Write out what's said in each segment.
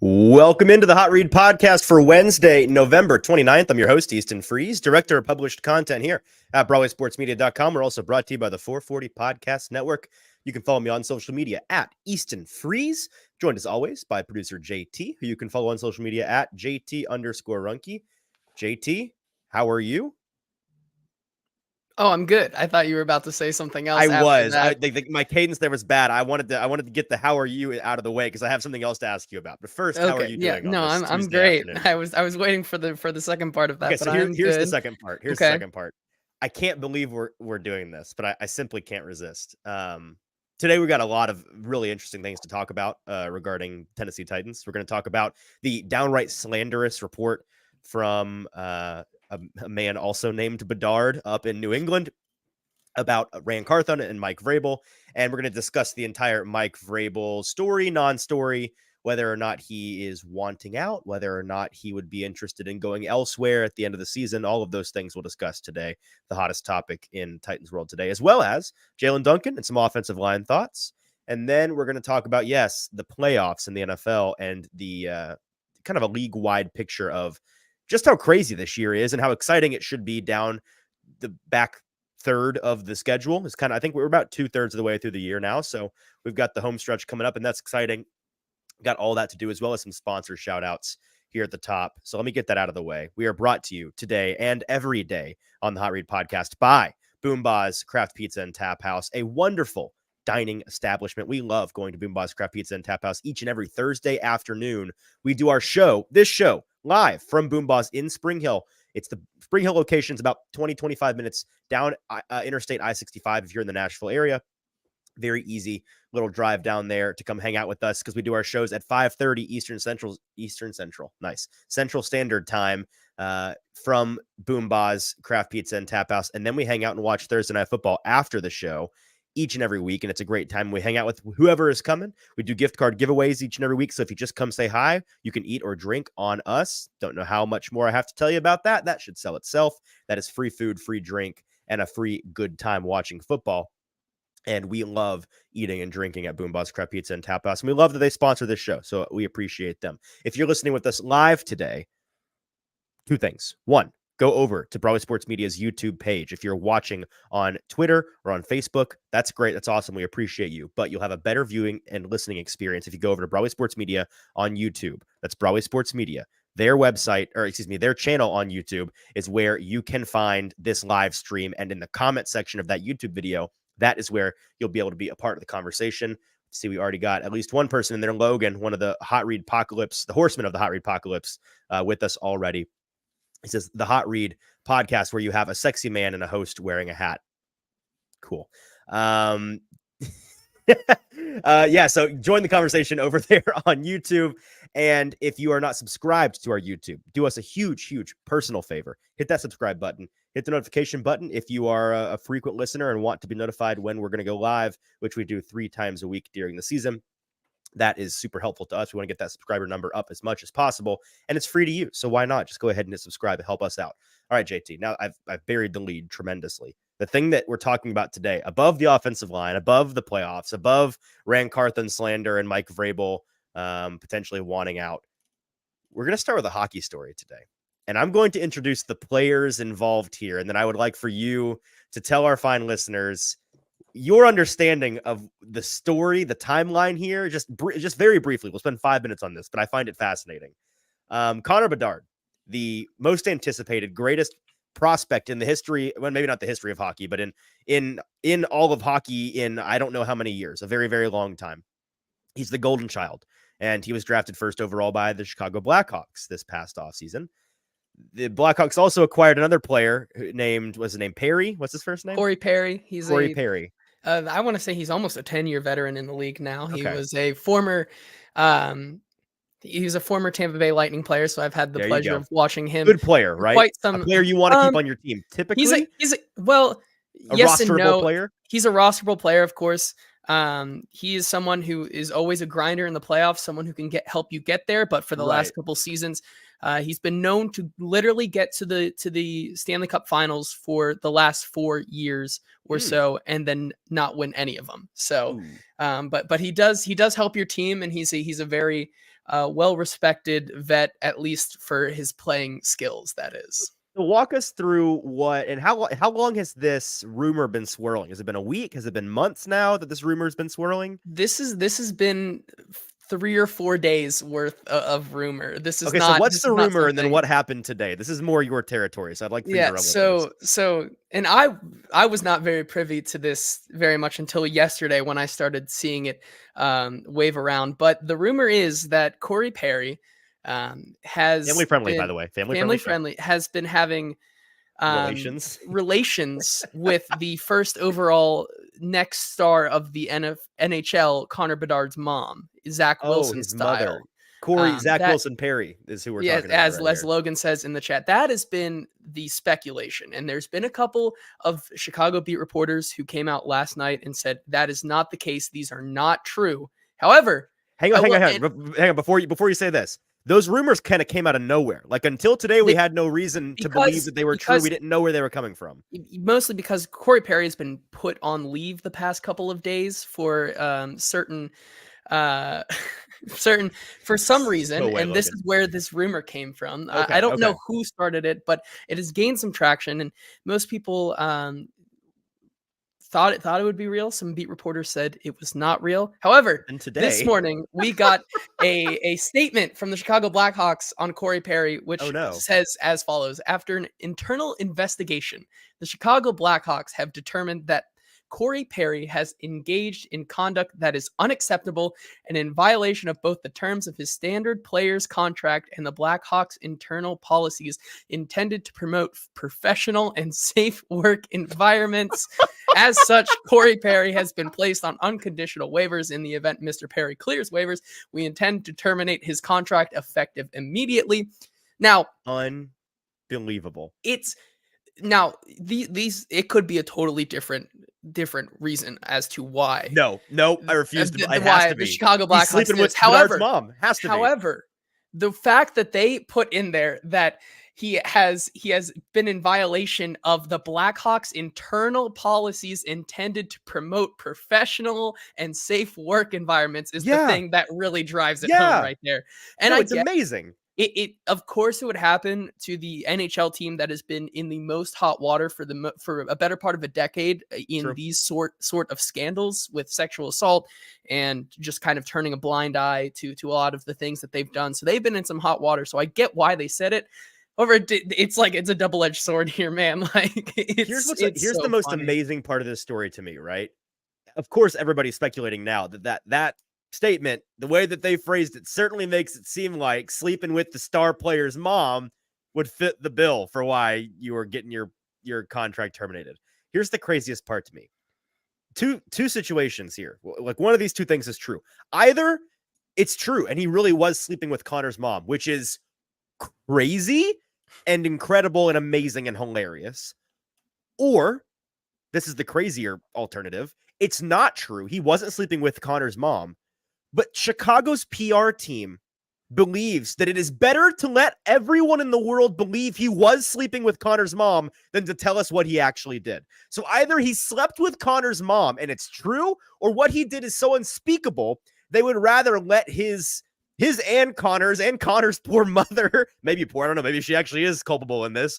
Welcome into the Hot Read Podcast for Wednesday, November 29th. I'm your host, Easton Freeze, director of published content here at BroadwaySportsMedia.com. We're also brought to you by the 440 Podcast Network. You can follow me on social media at Easton Freeze, joined as always by producer JT, who you can follow on social media at JT_Ruhnke. JT, how are you? Oh, I'm good. I thought you were about to say something else. My cadence there was bad. I wanted to get the how are you out of the way because I have something else to ask you about. But first, how are you doing on this I'm Tuesday great. afternoon? I was waiting for the second part of that. Okay, but so I'm here's the good. second part. Okay. I can't believe we're doing this, but I simply can't resist. Today we got a lot of really interesting things to talk about regarding Tennessee Titans. We're going to talk about the downright slanderous report from a man also named Bedard up in New England about Ran Carthon and Mike Vrabel, and we're going to discuss the entire Mike Vrabel story, non-story, whether or not he is wanting out, whether or not he would be interested in going elsewhere at the end of the season. All of those things we'll discuss today, the hottest topic in Titans world today, as well as Jalen Duncan and some offensive line thoughts. And then we're going to talk about, yes, the playoffs in the NFL and the kind of a league-wide picture of just how crazy this year is and how exciting it should be down the back third of the schedule. Is kind of, I think we're about 2/3 of the way through the year now. So we've got the home stretch coming up, and that's exciting. Got all that to do, as well as some sponsor shout outs here at the top. So let me get that out of the way. We are brought to you today and every day on the Hot Read Podcast by Boomba's Craft Pizza and Tap House, a wonderful dining establishment. We love going to Boomba's Craft Pizza and Tap House each and every Thursday afternoon. We do this show live from Boomba's in Spring Hill. It's the Spring Hill location. It's about 20-25 minutes down Interstate I-65 if you're in the Nashville area. Very easy little drive down there to come hang out with us because we do our shows at 5:30 Central Standard Time from Boomba's Craft Pizza and Tap House. And then we hang out and watch Thursday Night Football after the show each and every week, and it's a great time. We hang out with whoever is coming. We do gift card giveaways each and every week, so if you just come say hi, you can eat or drink on us. Don't know how much more I have to tell you about that. That should sell itself. That is free food, free drink, and a free good time watching football. And we love eating and drinking at Boomba's Craft Pizza and Tap House, and we love that they sponsor this show, so we appreciate them. If you're listening with us live today, two things. One, go over to Broadway Sports Media's YouTube page. If you're watching on Twitter or on Facebook, that's great. That's awesome. We appreciate you. But you'll have a better viewing and listening experience if you go over to Broadway Sports Media on YouTube. That's Broadway Sports Media. Their website, their channel on YouTube is where you can find this live stream. And in the comment section of that YouTube video, that is where you'll be able to be a part of the conversation. See, we already got at least one person in there, Logan, one of the Hot Read Apocalypse, the horsemen of the Hot Read Apocalypse, with us already. He says, the Hot Read Podcast, where you have a sexy man and a host wearing a hat. Cool. So join the conversation over there on YouTube. And if you are not subscribed to our YouTube, do us a huge, huge personal favor. Hit that subscribe button. Hit the notification button if you are a frequent listener and want to be notified when we're going to go live, which we do 3 times a week during the season. That is super helpful to us. We want to get that subscriber number up as much as possible, and it's free to use. So why not just go ahead and hit subscribe and help us out? All right, JT. Now I've buried the lead tremendously. The thing that we're talking about today, above the offensive line, above the playoffs, above Ran Carthon slander and Mike Vrabel potentially wanting out, we're going to start with a hockey story today. And I'm going to introduce the players involved here, and then I would like for you to tell our fine listeners your understanding of the story, the timeline here, just very briefly. We'll spend 5 minutes on this, but I find it fascinating. Connor Bedard, the most anticipated, greatest prospect in the history, well, maybe not the history of hockey, but in all of hockey in I don't know how many years, a very, very long time. He's the golden child, and he was drafted first overall by the Chicago Blackhawks this past offseason. The Blackhawks also acquired another player named Perry? What's his first name? Corey Perry. Corey Perry. I want to say he's almost a 10-year veteran in the league now. He Okay. was a former Tampa Bay Lightning player, so I've had the pleasure of watching him. Good player, right? A player you want to keep on your team. Typically, he's a yes and no. Player. He's a rosterable player, of course. He is someone who is always a grinder in the playoffs, someone who can help you get there. But for the last couple seasons, he's been known to literally get to the Stanley Cup Finals for the last 4 years or so, and then not win any of them. So, but he does help your team, and he's a very well-respected vet, at least for his playing skills, that is. So walk us through what and how long has this rumor been swirling? Has it been a week? Has it been months now that this rumor has been swirling? This has been 3 or 4 days worth of rumor. Okay, so what's This the is not rumor and then something. what happened today? This is more your territory, so I'd like for you to Yeah, run with this. and I was not very privy to this very much until yesterday when I started seeing it wave around. But the rumor is that Corey Perry Family has friendly, by been the way. Family friendly family show. friendly, has been having Relations. relations with the first overall next star of the NHL, Connor Bedard's mom, Zach Oh, Wilson his style. mother. Corey, Zach That Wilson Perry is who we're Yeah, talking about right as here. Logan says in the chat, that has been the speculation. And there's been a couple of Chicago beat reporters who came out last night and said that is not the case. These are not true. However, Hang I on, hang will, on, and hang on. Before you say this, those rumors kind of came out of nowhere. Like until today, we they, had no reason to believe because that they were true. We because didn't know where they were coming from. mostly because Corey Perry has been put on leave the past couple of days for certain uh certain for some No reason, way, and this Logan. is where this rumor came from. I Okay, don't okay. know who started it, but it has gained some traction, and most people thought it would be real. Some beat reporters said it was not real. However, And this today, morning we got a statement from the Chicago Blackhawks on Corey Perry, oh which no, says as follows: After an internal investigation, the Chicago Blackhawks have determined that Corey Perry has engaged in conduct that is unacceptable and in violation of both the terms of his standard players contract and the Blackhawks internal policies intended to promote professional and safe work environments. As such, Corey Perry has been placed on unconditional waivers. In the event Mr. Perry clears waivers, we intend to terminate his contract effective immediately. Now, unbelievable. it's now these it could be a totally different reason as to why No, no, I refuse to. It has why to the be. Chicago He's Blackhawks sleeping did this. with Bedard's mom. Has to be. However, the fact that they put in there that he has been in violation of the Blackhawks internal policies intended to promote professional and safe work environments is the Yeah, thing that really drives it home yeah. right there. And No, I it's get amazing. it of course it would happen to the NHL team that has been in the most hot water for a better part of a decade in True. these sort of scandals with sexual assault and just kind of turning a blind eye to a lot of the things that they've done. So they've been in some hot water. So I get why they said it. However, it's like it's a double-edged sword here, man. Like it's Here's the so most funny. amazing part of this story to me, right? Of course, everybody's speculating now that statement, the way that they phrased it, certainly makes it seem like sleeping with the star player's mom would fit the bill for why you were getting your contract terminated. Here's the craziest part to me. Two situations here. Like one of these two things is true. Either it's true and he really was sleeping with Connor's mom, which is crazy and incredible and amazing and hilarious. Or this is the crazier alternative. It's not true. He wasn't sleeping with Connor's mom, but Chicago's PR team believes that it is better to let everyone in the world believe he was sleeping with Connor's mom than to tell us what he actually did. So either he slept with Connor's mom and it's true, or what he did is so unspeakable, they would rather let his and Connor's poor mother, maybe poor, I don't know, maybe she actually is culpable in this.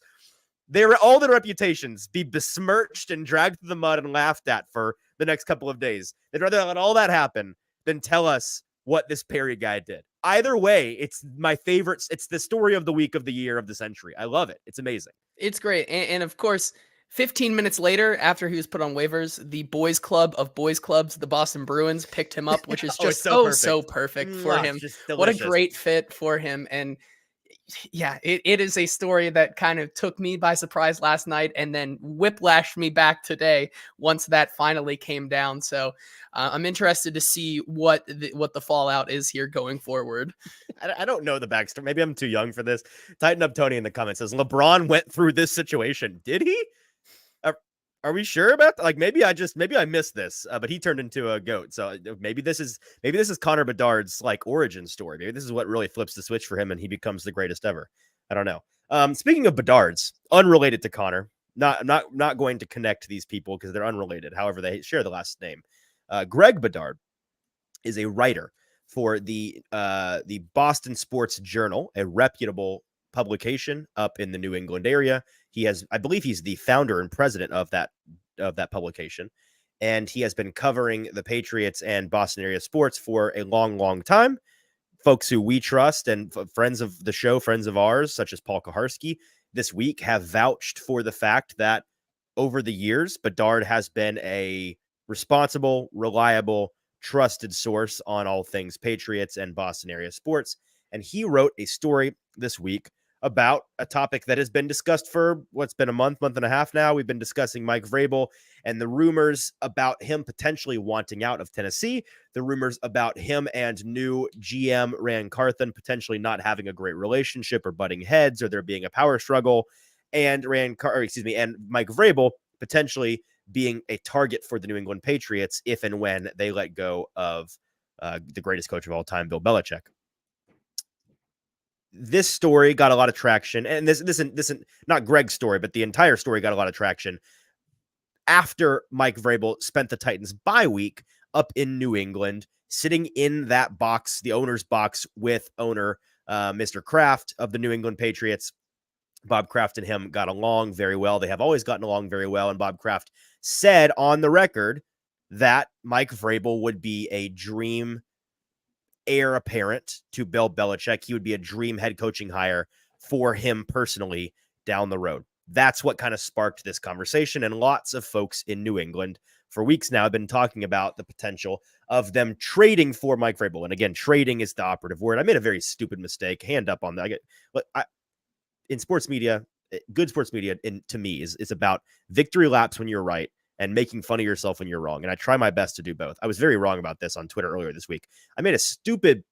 All their reputations be besmirched and dragged through the mud and laughed at for the next couple of days. They'd rather let all that happen than tell us what this Perry guy did. Either way, it's my favorite. It's the story of the week, of the year, of the century. I love it. It's amazing. It's great. And of course, 15 minutes later, after he was put on waivers, the boys club of boys clubs, the Boston Bruins, picked him up, which is just so perfect for him. Just What a delicious. great fit for him. And yeah, it is a story that kind of took me by surprise last night and then whiplashed me back today once that finally came down. So I'm interested to see what the fallout is here going forward. I don't know the backstory. Maybe I'm too young for this. Tighten up Tony in the comments. Says LeBron went through this situation. Did he? Are we sure about that? Like maybe I missed this, but he turned into a goat. So maybe this is Connor Bedard's like origin story. Maybe this is what really flips the switch for him and he becomes the greatest ever. I don't know. Speaking of Bedard's, unrelated to Connor, not going to connect these people because they're unrelated. However, they share the last name. Greg Bedard is a writer for the Boston Sports Journal, a reputable publication up in the New England area. I believe he's the founder and president of that publication, and he has been covering the Patriots and Boston area sports for a long, long time. Folks who we trust and friends of the show, friends of ours, such as Paul Kaharski, this week have vouched for the fact that over the years, Bedard has been a responsible, reliable, trusted source on all things Patriots and Boston area sports. And he wrote a story this week about a topic that has been discussed for what's been a month and a half now. We've been discussing Mike Vrabel and the rumors about him potentially wanting out of Tennessee, the rumors about him and new GM Ran Carthon potentially not having a great relationship or butting heads or there being a power struggle, and Mike Vrabel potentially being a target for the New England Patriots if and when they let go of the greatest coach of all time, Bill Belichick. This story got a lot of traction, and this isn't not Greg's story, but the entire story got a lot of traction after Mike Vrabel spent the Titans bye week up in New England, sitting in that box, the owner's box, with owner Mr. Kraft of the New England Patriots. Bob Kraft and him got along very well. They have always gotten along very well, and Bob Kraft said on the record that Mike Vrabel would be a dream heir apparent to Bill Belichick. He would be a dream head coaching hire for him personally down the road. That's what kind of sparked this conversation. And lots of folks in New England for weeks now have been talking about the potential of them trading for Mike Vrabel. And again, trading is the operative word. I made a very stupid mistake. Hand up on that. In sports media, good sports media, to me, is about victory laps when you're right and making fun of yourself when you're wrong. And I try my best to do both. I was very wrong about this on Twitter earlier this week. I made a stupid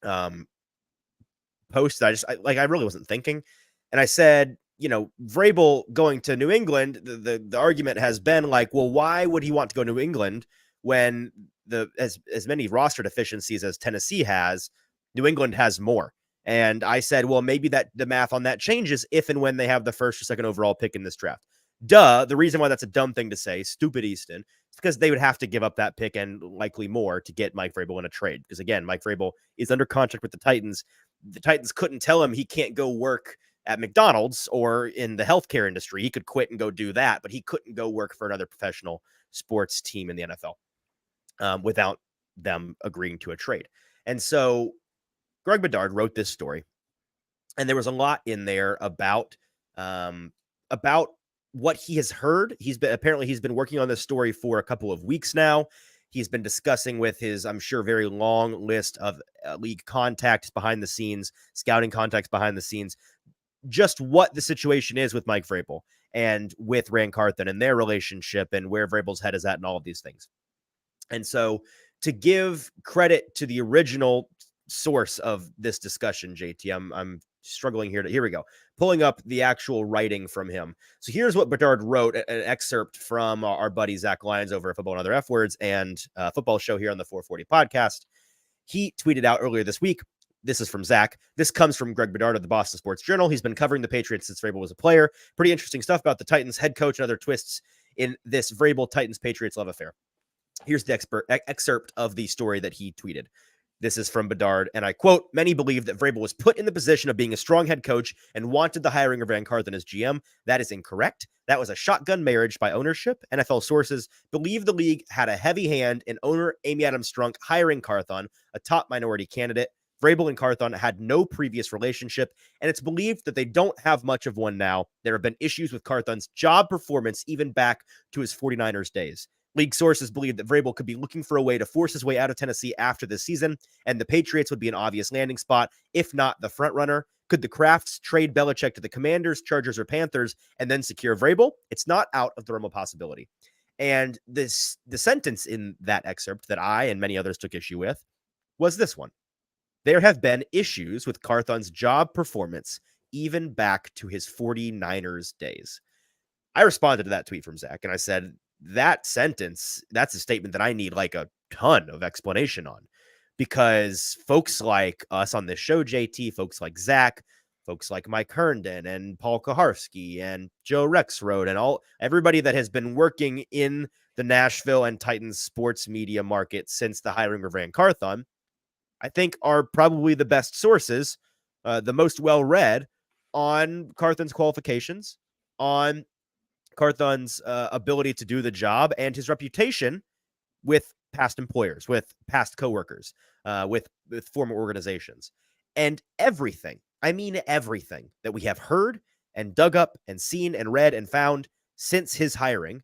post that I really wasn't thinking. And I said, Vrabel going to New England, the argument has been like, well, why would he want to go to New England when as many roster deficiencies as Tennessee has, New England has more? And I said, well, maybe that the math on that changes if and when they have the first or second overall pick in this draft. The reason why that's a dumb thing to say, stupid Easton, is because they would have to give up that pick and likely more to get Mike Vrabel in a trade. Because again, Mike Vrabel is under contract with the Titans. The Titans couldn't tell him he can't go work at McDonald's or in the healthcare industry. He could quit and go do that, but he couldn't go work for another professional sports team in the NFL without them agreeing to a trade. And so Greg Bedard wrote this story, and there was a lot in there about what he has heard. He's been working on this story for a couple of weeks now. He's been discussing with his, I'm sure, very long list of league contacts behind the scenes, scouting contacts behind the scenes, just what the situation is with Mike Vrabel and with Ran Carthon and their relationship and where Vrabel's head is at and all of these things. And so to give credit to the original source of this discussion, JT, I'm struggling here. Here we go. Pulling up the actual writing from him. So here's what Bedard wrote, an excerpt from our buddy Zach Lyons over at Football and Other F Words and football show here on the 440 podcast. He tweeted out earlier this week. This is from Zach. This comes from Greg Bedard of the Boston Sports Journal. He's been covering the Patriots since Vrabel was a player. Pretty interesting stuff about the Titans head coach and other twists in this Vrabel Titans Patriots love affair. Here's the excerpt of the story that he tweeted. This is from Bedard, and I quote, "Many believe that Vrabel was put in the position of being a strong head coach and wanted the hiring of Ran Carthon as GM. That is incorrect. That was a shotgun marriage by ownership. NFL sources believe the league had a heavy hand in owner Amy Adams Strunk hiring Carthon, a top minority candidate. Vrabel and Carthon had no previous relationship, and it's believed that they don't have much of one now. There have been issues with Carthon's job performance even back to his 49ers days. League sources believe that Vrabel could be looking for a way to force his way out of Tennessee after this season, and the Patriots would be an obvious landing spot, if not the front runner. Could the Crafts trade Belichick to the Commanders, Chargers, or Panthers, and then secure Vrabel? It's not out of the realm of possibility." And the sentence in that excerpt that I and many others took issue with was this one. "There have been issues with Carthon's job performance even back to his 49ers days." I responded to that tweet from Zach, and I said, that sentence, that's a statement that I need like a ton of explanation on, because folks like us on this show, JT, folks like Zach, folks like Mike Herndon and Paul Kaharski and Joe Rexroad and everybody that has been working in the Nashville and Titans sports media market since the hiring of Ran Carthon I think are probably the best sources, the most well-read on Carthon's qualifications, on Carthon's ability to do the job, and his reputation with past employers, with past coworkers, with former organizations. And everything, I mean everything that we have heard and dug up and seen and read and found since his hiring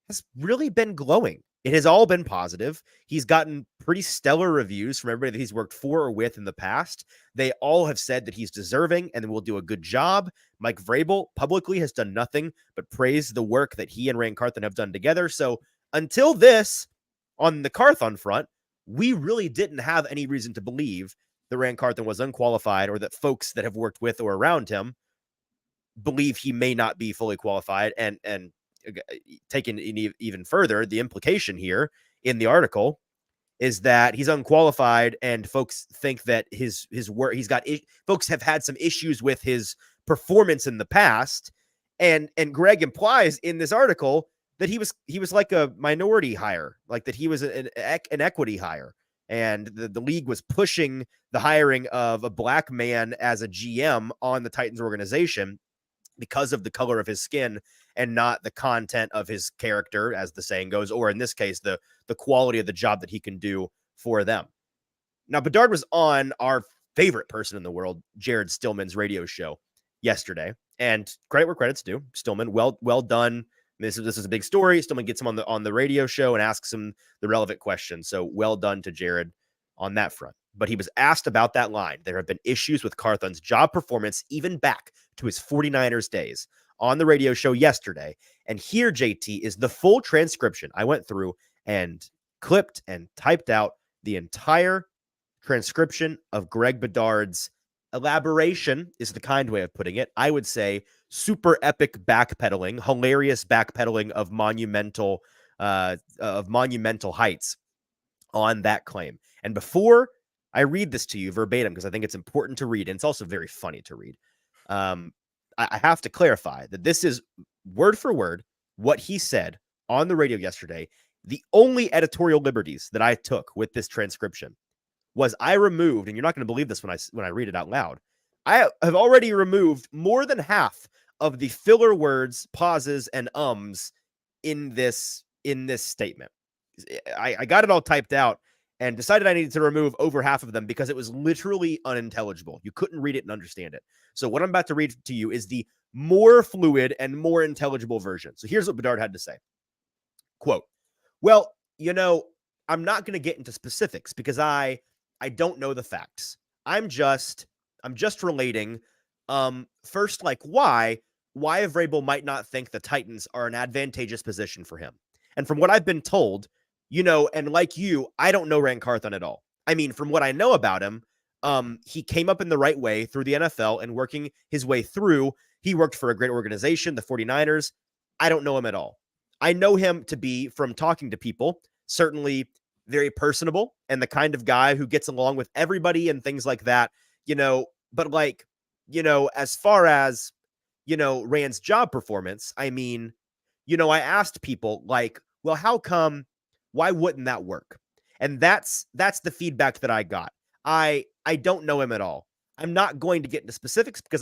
has really been glowing. It has all been positive. He's gotten pretty stellar reviews from everybody that he's worked for or with in the past. They all have said that he's deserving and will do a good job. Mike Vrabel publicly has done nothing but praise the work that he and Rand Carthon have done together. So until this, on the Carthon front, we really didn't have any reason to believe that Rand Carthon was unqualified, or that folks that have worked with or around him believe he may not be fully qualified. And taken even further, the implication here in the article is that he's unqualified, and folks think that his work, folks have had some issues with his performance in the past, and Greg implies in this article that he was like a minority hire, like that he was an equity hire, and the league was pushing the hiring of a black man as a GM on the Titans organization because of the color of his skin and not the content of his character, as the saying goes, or in this case, the quality of the job that he can do for them. Now, Bedard was on our favorite person in the world, Jared Stillman's radio show yesterday, and credit where credit's due. Stillman, well done. This is a big story. Stillman gets him on the radio show and asks him the relevant questions. So well done to Jared on that front. But he was asked about that line. There have been issues with Carthon's job performance even back to his 49ers days on the radio show yesterday. And here, JT, is the full transcription. I went through and clipped and typed out the entire transcription of Greg Bedard's elaboration, is the kind way of putting it. I would say super epic backpedaling, hilarious backpedaling of monumental heights on that claim. And before I read this to you verbatim, because I think it's important to read, and it's also very funny to read, I have to clarify that this is word for word what he said on the radio yesterday. The only editorial liberties that I took with this transcription was I removed, and you're not going to believe this when I read it out loud, I have already removed more than half of the filler words, pauses, and ums in this statement. I got it all typed out and decided I needed to remove over half of them because it was literally unintelligible. You couldn't read it and understand it. So what I'm about to read to you is the more fluid and more intelligible version. So here's what Bedard had to say. Quote, well, I'm not going to get into specifics because I don't know the facts. I'm just relating, first, like why Vrabel might not think the Titans are an advantageous position for him. And from what I've been told, and like you, I don't know Rand Carthon at all. I mean, from what I know about him, he came up in the right way through the NFL and working his way through. He worked for a great organization, the 49ers. I don't know him at all. I know him to be, from talking to people, certainly very personable and the kind of guy who gets along with everybody and things like that, but as far as, Rand's job performance, I mean, I asked people like, well, how come, why wouldn't that work? And that's the feedback that I got. I don't know him at all. I'm not going to get into specifics because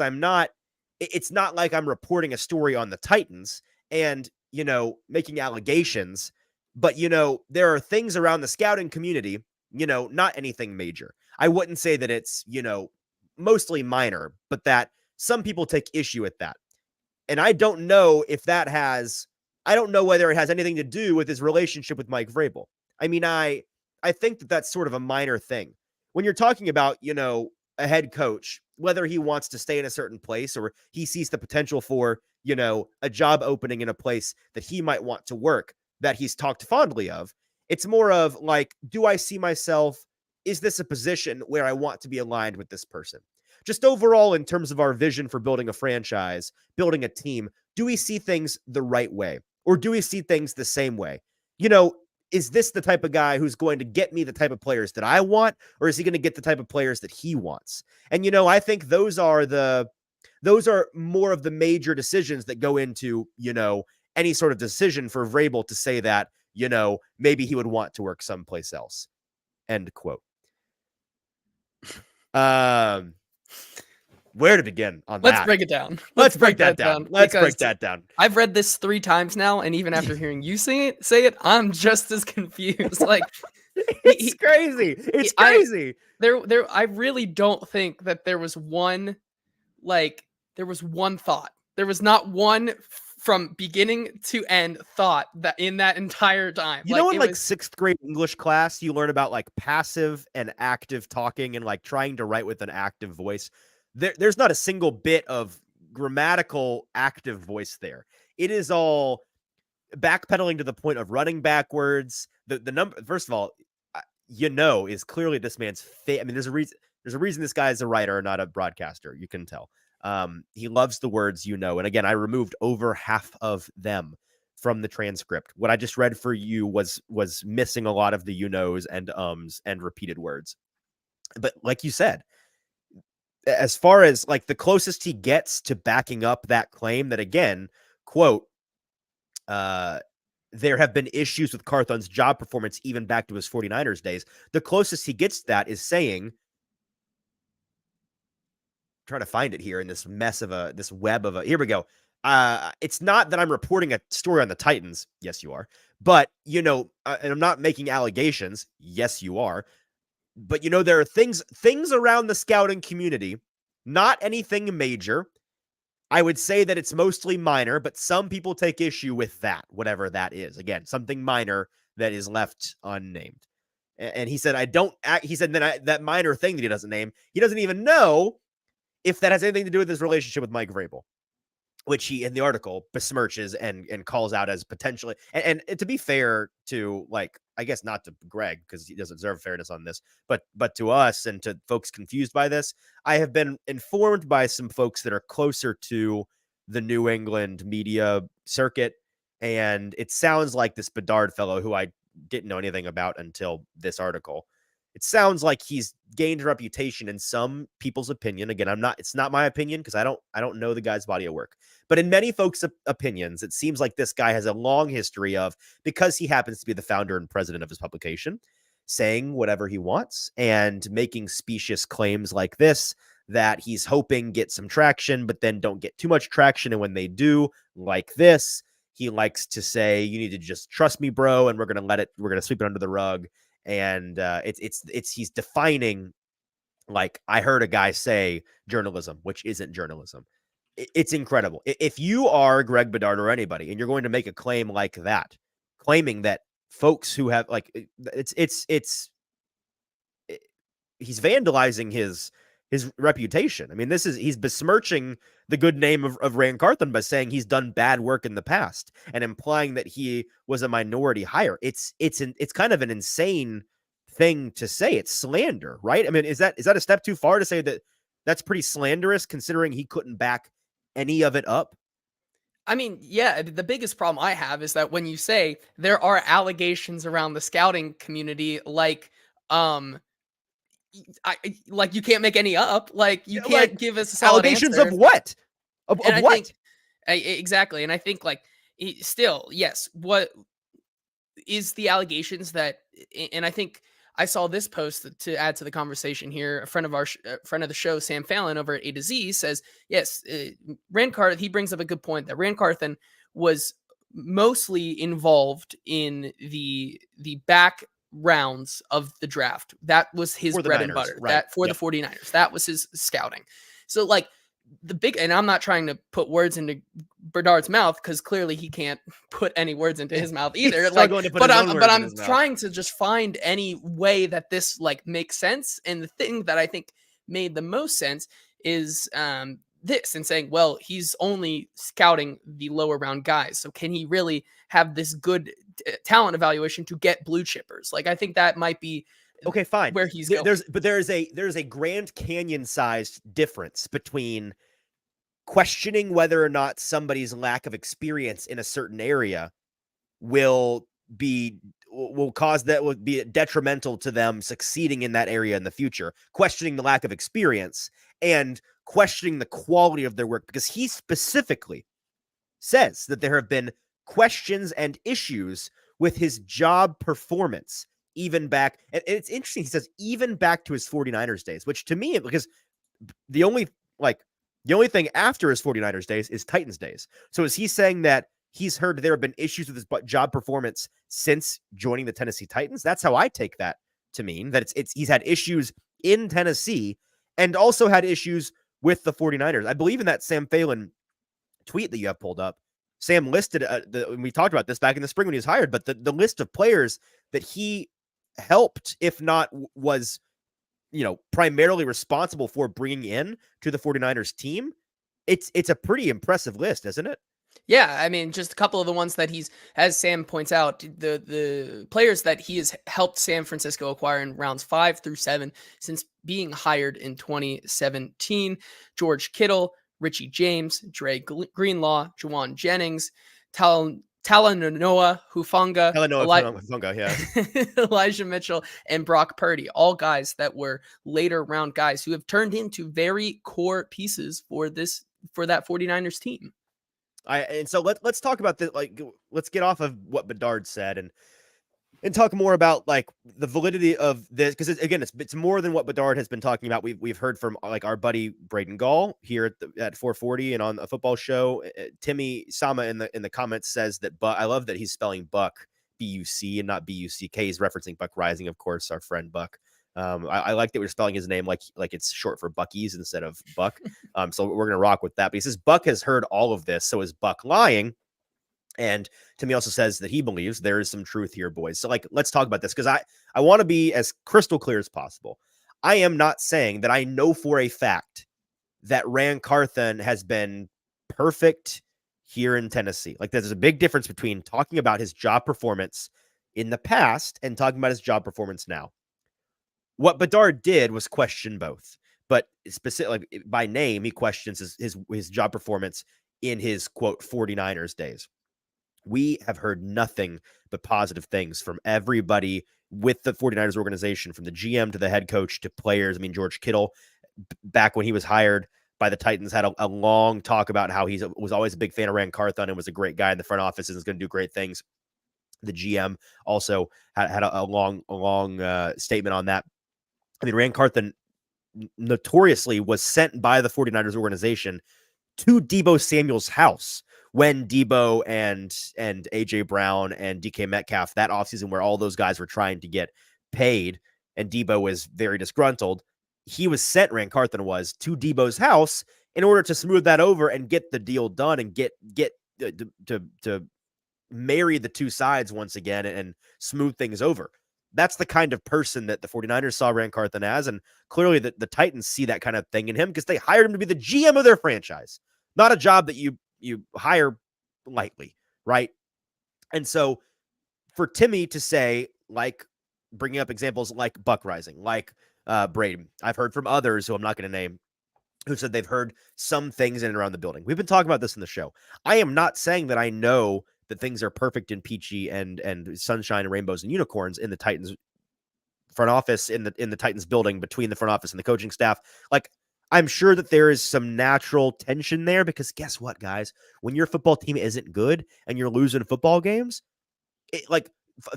it's not like I'm reporting a story on the Titans and, making allegations, but, there are things around the scouting community, not anything major. I wouldn't say that it's, mostly minor, but that some people take issue with that. And I don't know whether it has anything to do with his relationship with Mike Vrabel. I mean, I think that that's sort of a minor thing. When you're talking about, a head coach, whether he wants to stay in a certain place or he sees the potential for, a job opening in a place that he might want to work, that he's talked fondly of, it's more of like, do I see myself? Is this a position where I want to be aligned with this person? Just overall, in terms of our vision for building a franchise, building a team, do we see things the right way? Or do we see things the same way? Is this the type of guy who's going to get me the type of players that I want? Or is he going to get the type of players that he wants? And, I think those are more of the major decisions that go into, any sort of decision for Vrabel to say that, maybe he would want to work someplace else. End quote. Um, where to begin on Let's that? break it down. Let's break that down. Let's break that down. I've read this 3 times now, and even after hearing you say it, I'm just as confused. Like It's crazy. It's crazy. I really don't think that there was one thought. There was not one from beginning to end thought that in that entire time. You know, in like 6th grade English class, you learn about like passive and active talking and like trying to write with an active voice. There's not a single bit of grammatical active voice there. It is all backpedaling to the point of running backwards. The number, first of all, is clearly this man's I mean, there's a reason this guy is a writer, not a broadcaster. You can tell. He loves the words, and again, I removed over half of them from the transcript. What I just read for you was missing a lot of the and and repeated words. But like you said, as far as like the closest he gets to backing up that claim that, again, quote, there have been issues with Carthon's job performance even back to his 49ers days. The closest he gets to that is saying, trying to find it here in this mess of this web of here we go. It's not that I'm reporting a story on the Titans. Yes, you are. But, and I'm not making allegations. Yes, you are. But, there are things around the scouting community, not anything major. I would say that it's mostly minor, but some people take issue with that, whatever that is. Again, something minor that is left unnamed. And he said, that minor thing that he doesn't name, he doesn't even know if that has anything to do with his relationship with Mike Vrabel, which he, in the article, besmirches and calls out as potentially. And to be fair to, like, I guess not to Greg, because he doesn't deserve fairness on this, but to us and to folks confused by this, I have been informed by some folks that are closer to the New England media circuit, and it sounds like this Bedard fellow, who I didn't know anything about until this article, it sounds like he's gained a reputation in some people's opinion. Again, it's not my opinion because I don't know the guy's body of work, but in many folks' opinions, it seems like this guy has a long history of, because he happens to be the founder and president of his publication, saying whatever he wants and making specious claims like this that he's hoping get some traction, but then don't get too much traction. And when they do, like this, he likes to say, you need to just trust me, bro. And we're going to sweep it under the rug. And he's defining, like, I heard a guy say journalism, which isn't journalism. It's incredible. If you are Greg Bedard or anybody, and you're going to make a claim like that, claiming that folks who have, like, he's vandalizing his reputation. I mean, he's besmirching the good name of Ran Carthon by saying he's done bad work in the past and implying that he was a minority hire. It's kind of an insane thing to say. It's slander, right? I mean, is that a step too far to say that that's pretty slanderous, considering he couldn't back any of it up? I mean, yeah, the biggest problem I have is that when you say there are allegations around the scouting community, like, you can't make any up. Like, you can't give us a solid allegations answer. of what? Of what? Exactly. And I think, like, still, yes, what is the allegations that, and I think I saw this post to add to the conversation here. A friend of friend of the show, Sam Fallon over at A to Z, says, yes, Ran Carthon, he brings up a good point that Ran Carthon was mostly involved in the back rounds of the draft. That was his bread and butter. Right. That for the 49ers, that was his scouting. So, like, and I'm not trying to put words into Bedard's mouth, because clearly he can't put any words into his mouth either. But I'm trying to just find any way that this, like, makes sense. And the thing that I think made the most sense is this, and saying, well, he's only scouting the lower round guys. So can he really have this good talent evaluation to get blue chippers? Like, I think that might be okay, fine, where he's going. There's a Grand Canyon sized difference between questioning whether or not somebody's lack of experience in a certain area will be detrimental to them succeeding in that area in the future, questioning the lack of experience, and questioning the quality of their work, because he specifically says that there have been questions and issues with his job performance even back, and it's interesting. He says even back to his 49ers days, which to me, because the only the only thing after his 49ers days is Titans days. So is he saying that he's heard there have been issues with his job performance since joining the Tennessee Titans? That's how I take that to mean that it's he's had issues in Tennessee and also had issues with the 49ers. I believe in that Sam Phelan tweet that you have pulled up. Sam listed, we talked about this back in the spring when he was hired, but the list of players that he helped, if not was, primarily responsible for bringing in to the 49ers team, it's a pretty impressive list, isn't it? Yeah, I mean, just a couple of the ones that he's, as Sam points out, the players that he has helped San Francisco acquire in rounds 5 through 7 since being hired in 2017: George Kittle, Richie James, Dre Greenlaw, Juwan Jennings, Talanoa Hufanga, Funga, yeah. Elijah Mitchell, and Brock Purdy, all guys that were later round guys who have turned into very core pieces for that 49ers team. And so let's talk about this. Let's get off of what Bedard said and talk more about the validity of this, because again, it's more than what Bedard has been talking about. We've heard from our buddy Braden Gall here at 440 and on a football show. Timmy Sama in the comments says that, but I love that he's spelling Buck B-U-C and not B-U-C-K. He's referencing Buck Rising, of course, our friend Buck. I like that we're spelling his name like it's short for Bucky's instead of Buck. So we're gonna rock with that. But he says Buck has heard all of this, so is Buck lying? And Timmy also says that he believes there is some truth here, boys. So let's talk about this, because I want to be as crystal clear as possible. I am not saying that I know for a fact that Ran Carthon has been perfect here in Tennessee. There's a big difference between talking about his job performance in the past and talking about his job performance now. What Bedard did was question both, but specifically by name, he questions his job performance in his quote 49ers days. We have heard nothing but positive things from everybody with the 49ers organization, from the GM to the head coach to players. I mean, George Kittle, back when he was hired by the Titans, had a long talk about how he was always a big fan of Ran Carthon and was a great guy in the front office and is going to do great things. The GM also had a long statement on that. I mean, Ran Carthon notoriously was sent by the 49ers organization to Deebo Samuel's house when Deebo and AJ Brown and DK Metcalf, that offseason where all those guys were trying to get paid and Deebo was very disgruntled, he was sent, Ran Carthon was, to Deebo's house in order to smooth that over and get the deal done and get to marry the two sides once again and smooth things over. That's the kind of person that the 49ers saw Ran Carthon as, and clearly the Titans see that kind of thing in him because they hired him to be the GM of their franchise, not a job that you hire lightly, right? And so for Timmy to say, bringing up examples like Buck Rising, like Braden, I've heard from others who I'm not going to name, who said they've heard some things in and around the building. We've been talking about this in the show. I am not saying that I know that things are perfect and peachy and sunshine and rainbows and unicorns in the Titans front office, in the Titans building, between the front office and the coaching staff. I'm sure that there is some natural tension there, because guess what, guys? When your football team isn't good and you're losing football games,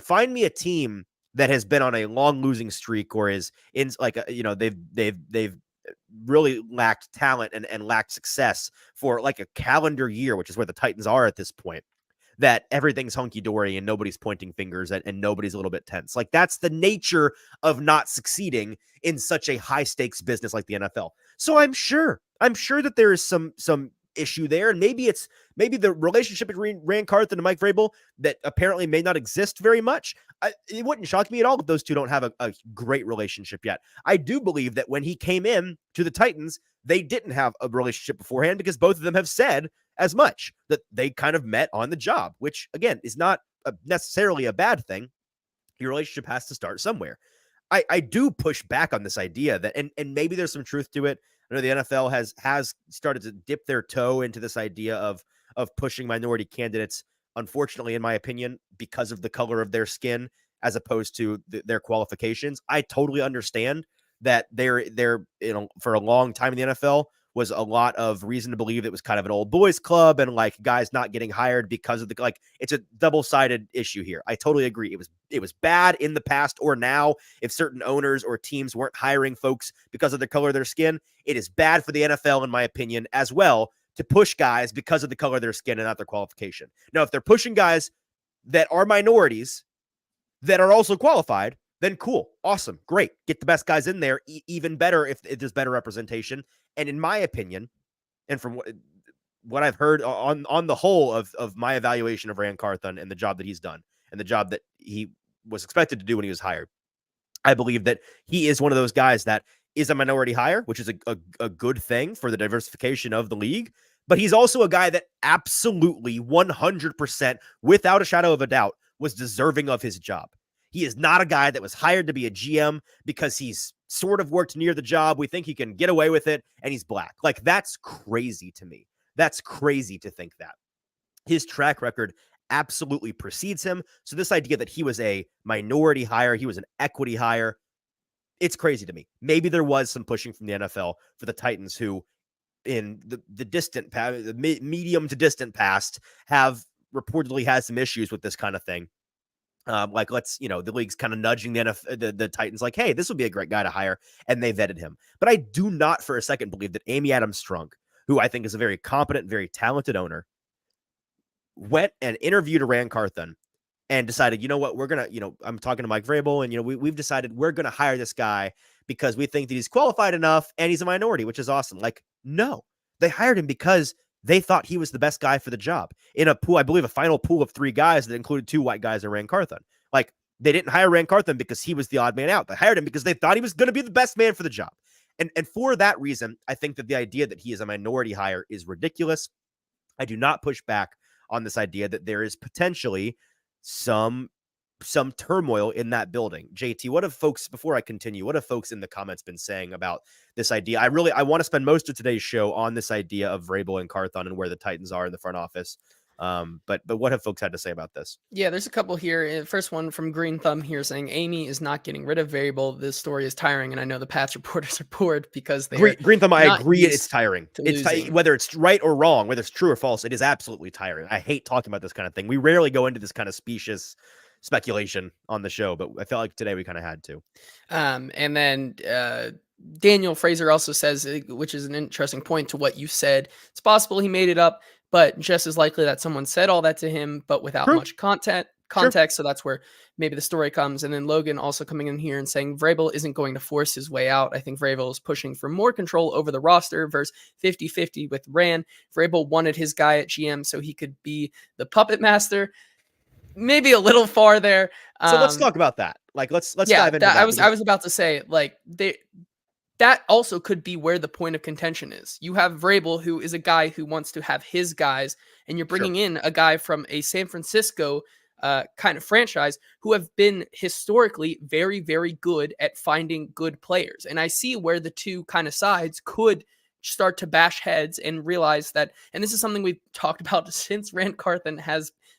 find me a team that has been on a long losing streak or is in they've really lacked talent and lacked success for a calendar year, which is where the Titans are at this point, that everything's hunky-dory and nobody's pointing fingers and nobody's a little bit tense. That's the nature of not succeeding in such a high-stakes business like the NFL. So I'm sure that there is some issue there, and maybe the relationship between Ran Carthon and Mike Vrabel that apparently may not exist very much. It wouldn't shock me at all if those two don't have a great relationship yet. I do believe that when he came in to the Titans, they didn't have a relationship beforehand, because both of them have said as much, that they kind of met on the job, which again is not necessarily a bad thing. Your relationship has to start somewhere. I do push back on this idea that, and maybe there's some truth to it. I know the NFL has started to dip their toe into this idea of pushing minority candidates, unfortunately, in my opinion, because of the color of their skin as opposed to their qualifications. I totally understand that they're for a long time in the NFL, was a lot of reason to believe it was kind of an old boys club and like guys not getting hired because of the, like, it's a double-sided issue here. I totally agree. It was bad in the past or now. If certain owners or teams weren't hiring folks because of the color of their skin, it is bad for the NFL, in my opinion, as well, to push guys because of the color of their skin and not their qualification. Now, if they're pushing guys that are minorities that are also qualified, then cool, awesome, great. Get the best guys in there, even better if there's better representation. And in my opinion, and from what I've heard on the whole of my evaluation of Rand Carthon and the job that he's done and the job that he was expected to do when he was hired, I believe that he is one of those guys that is a minority hire, which is a good thing for the diversification of the league. But he's also a guy that absolutely 100%, without a shadow of a doubt, was deserving of his job. He is not a guy that was hired to be a GM because he's sort of worked near the job. We think he can get away with it, and he's black. Like, that's crazy to me. That's crazy to think that. His track record absolutely precedes him. So this idea that he was a minority hire, he was an equity hire, it's crazy to me. Maybe there was some pushing from the NFL for the Titans, who in the distant past, the medium to distant past, have reportedly had some issues with this kind of thing. Like, the league's kind of nudging the Titans like, hey, this would be a great guy to hire, and they vetted him. But I do not for a second believe that Amy Adams Strunk, who I think is a very competent, very talented owner, went and interviewed Rand Carthon and decided, you know what, we're going to, I'm talking to Mike Vrabel, and, we've decided we're going to hire this guy because we think that he's qualified enough and he's a minority, which is awesome. Like, no, they hired him because they thought he was the best guy for the job in a pool, I believe a final pool of 3 guys that included 2 white guys and Rand Carthon. Like, they didn't hire Rand Carthon because he was the odd man out. They hired him because they thought he was going to be the best man for the job. And for that reason, I think that the idea that he is a minority hire is ridiculous. I do not push back on this idea that there is potentially some turmoil in that building. JT, what have folks, before I continue, what have folks in the comments been saying about this idea? I want to spend most of today's show on this idea of Vrabel and Carthon and where the Titans are in the front office. But what have folks had to say about this? Yeah, there's a couple here. First one from Green Thumb here saying Amy is not getting rid of Vrabel. This story is tiring, and I know the Pats reporters are bored because they Green Thumb. I agree, it's tiring. It's whether it's right or wrong, whether it's true or false. It is absolutely tiring. I hate talking about this kind of thing. We rarely go into this kind of specious speculation on the show, but I felt like today we kind of had to. And then Daniel Fraser also says, which is an interesting point to what you said, it's possible he made it up, but just as likely that someone said all that to him, but without much context. Sure. So that's where maybe the story comes. And then Logan also coming in here and saying Vrabel isn't going to force his way out. I think Vrabel is pushing for more control over the roster versus 50-50 with Rand. Vrabel wanted his guy at GM so he could be the puppet master. Maybe a little far there. So let's talk about that. Like, let's dive into that. I was about to say, like, that also could be where the point of contention is. You have Vrabel, who is a guy who wants to have his guys, and you're bringing in a guy from a San Francisco kind of franchise who have been historically very, very good at finding good players. And I see where the two kind of sides could start to bash heads and realize that, and this is something we've talked about since Rand Carthon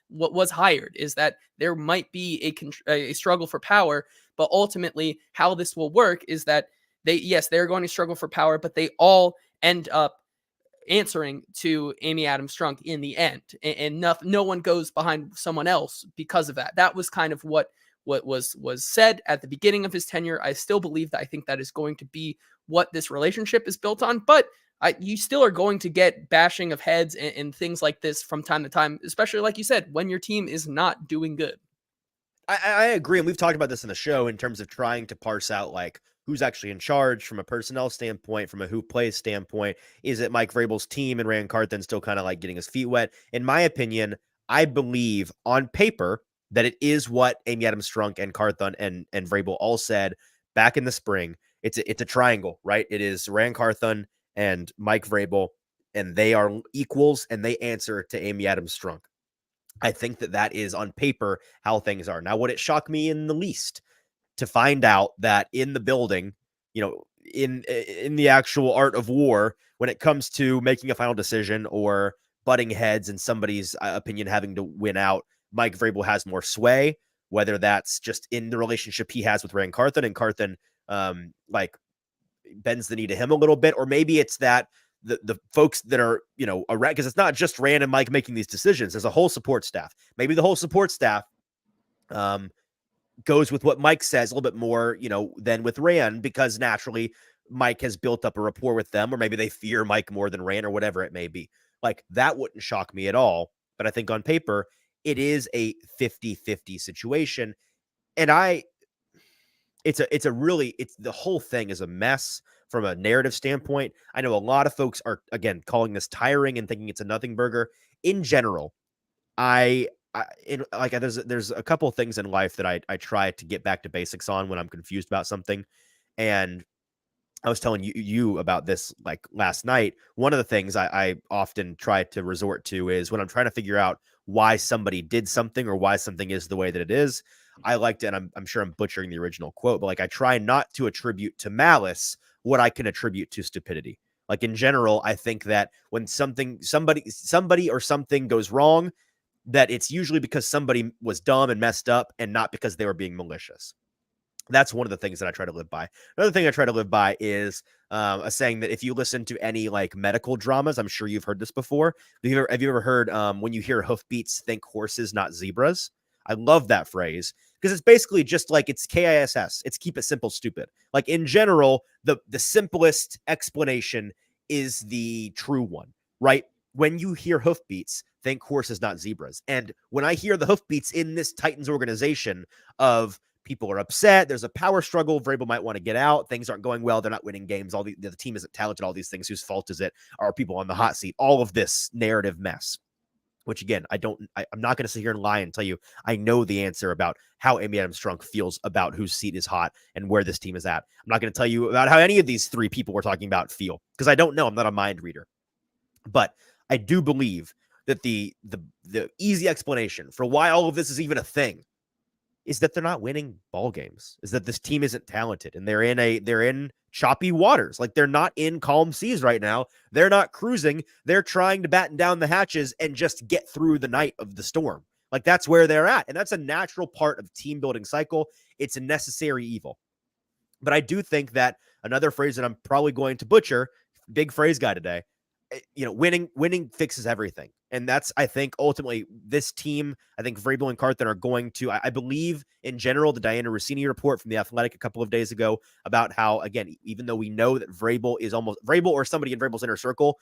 was hired, is that there might be a struggle for power, but ultimately how this will work is that they're going to struggle for power, but they all end up answering to Amy Adams Strunk in the end, and no one goes behind someone else because of that. That was kind of what was said at the beginning of his tenure. I still believe that. I think that is going to be what this relationship is built on, but you still are going to get bashing of heads and things like this from time to time, especially like you said, when your team is not doing good. I agree. And we've talked about this in the show in terms of trying to parse out, like, who's actually in charge from a personnel standpoint, from a who plays standpoint. Is it Mike Vrabel's team and Rand Carthon still kind of like getting his feet wet? In my opinion, I believe on paper that it is what Amy Adams Strunk and Carthon and Vrabel all said back in the spring. It's a triangle, right? It is Rand Carthon and Mike Vrabel, and they are equals, and they answer to Amy Adams Strunk. I think that is on paper how things are. Now, would it shock me in the least to find out that in the building, in the actual art of war, when it comes to making a final decision or butting heads and somebody's opinion having to win out, Mike Vrabel has more sway, whether that's just in the relationship he has with Rand Carthon, and Carthon, bends the knee to him a little bit, or maybe it's that the folks that are, around, because it's not just Rand and Mike making these decisions. There's a whole support staff. Maybe the whole support staff goes with what Mike says a little bit more, than with Rand, because naturally Mike has built up a rapport with them, or maybe they fear Mike more than Rand, or whatever it may be. Like, that wouldn't shock me at all. But I think on paper, it is a 50-50 situation. And the whole thing is a mess from a narrative standpoint. I know a lot of folks are, again, calling this tiring and thinking it's a nothing burger. In general, there's a couple of things in life that I try to get back to basics on when I'm confused about something. And I was telling you about this like last night. One of the things I often try to resort to is when I'm trying to figure out why somebody did something or why something is the way that it is. I like to, and I'm sure I'm butchering the original quote, but like, I try not to attribute to malice what I can attribute to stupidity. Like, in general, I think that when somebody or something goes wrong, that it's usually because somebody was dumb and messed up, and not because they were being malicious. That's one of the things that I try to live by. Another thing I try to live by is a saying that if you listen to any like medical dramas, I'm sure you've heard this before. Have you ever heard when you hear hoofbeats, think horses, not zebras? I love that phrase because it's basically just like, it's KISS. It's keep it simple, stupid. Like, in general, the simplest explanation is the true one, right? When you hear hoofbeats, think horses, not zebras. And when I hear the hoofbeats in this Titans organization of people are upset, there's a power struggle, Vrabel might want to get out, things aren't going well, they're not winning games, the team isn't talented, all these things, whose fault is it? Are people on the hot seat? All of this narrative mess. Which, again, I'm not going to sit here and lie and tell you I know the answer about how Amy Adams-Strunk feels about whose seat is hot and where this team is at. I'm not going to tell you about how any of these three people we're talking about feel, because I don't know. I'm not a mind reader. But I do believe that the easy explanation for why all of this is even a thing is that they're not winning ball games, is that this team isn't talented, and they're in choppy waters. Like, they're not in calm seas right now. They're not cruising. They're trying to batten down the hatches and just get through the night of the storm. Like, that's where they're at. And that's a natural part of team building cycle. It's a necessary evil. But I do think that another phrase that I'm probably going to butcher, big phrase guy today, winning fixes everything. And that's, I think, ultimately this team, I think Vrabel and Carthen are going to, I believe in general, the Diana Rossini report from The Athletic a couple of days ago about how, again, even though we know that Vrabel or somebody in Vrabel's inner circle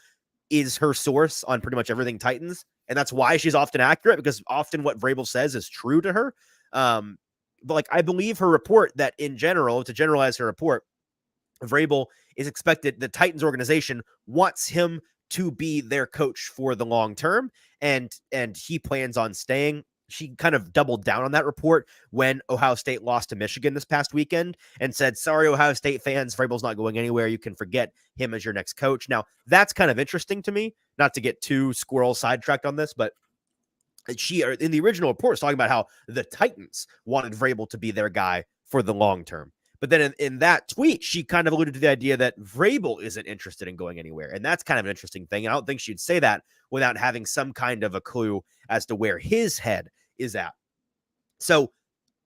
is her source on pretty much everything Titans. And that's why she's often accurate, because often what Vrabel says is true to her. But like, I believe her report that in general, to generalize her report, Vrabel is expected, the Titans organization wants him to be their coach for the long term, and he plans on staying. She kind of doubled down on that report when Ohio State lost to Michigan this past weekend and said, sorry, Ohio State fans, Vrabel's not going anywhere. You can forget him as your next coach. Now, that's kind of interesting to me, not to get too squirrel sidetracked on this, but she, in the original report, was talking about how the Titans wanted Vrabel to be their guy for the long term. But then in that tweet, she kind of alluded to the idea that Vrabel isn't interested in going anywhere. And that's kind of an interesting thing. And I don't think she'd say that without having some kind of a clue as to where his head is at. So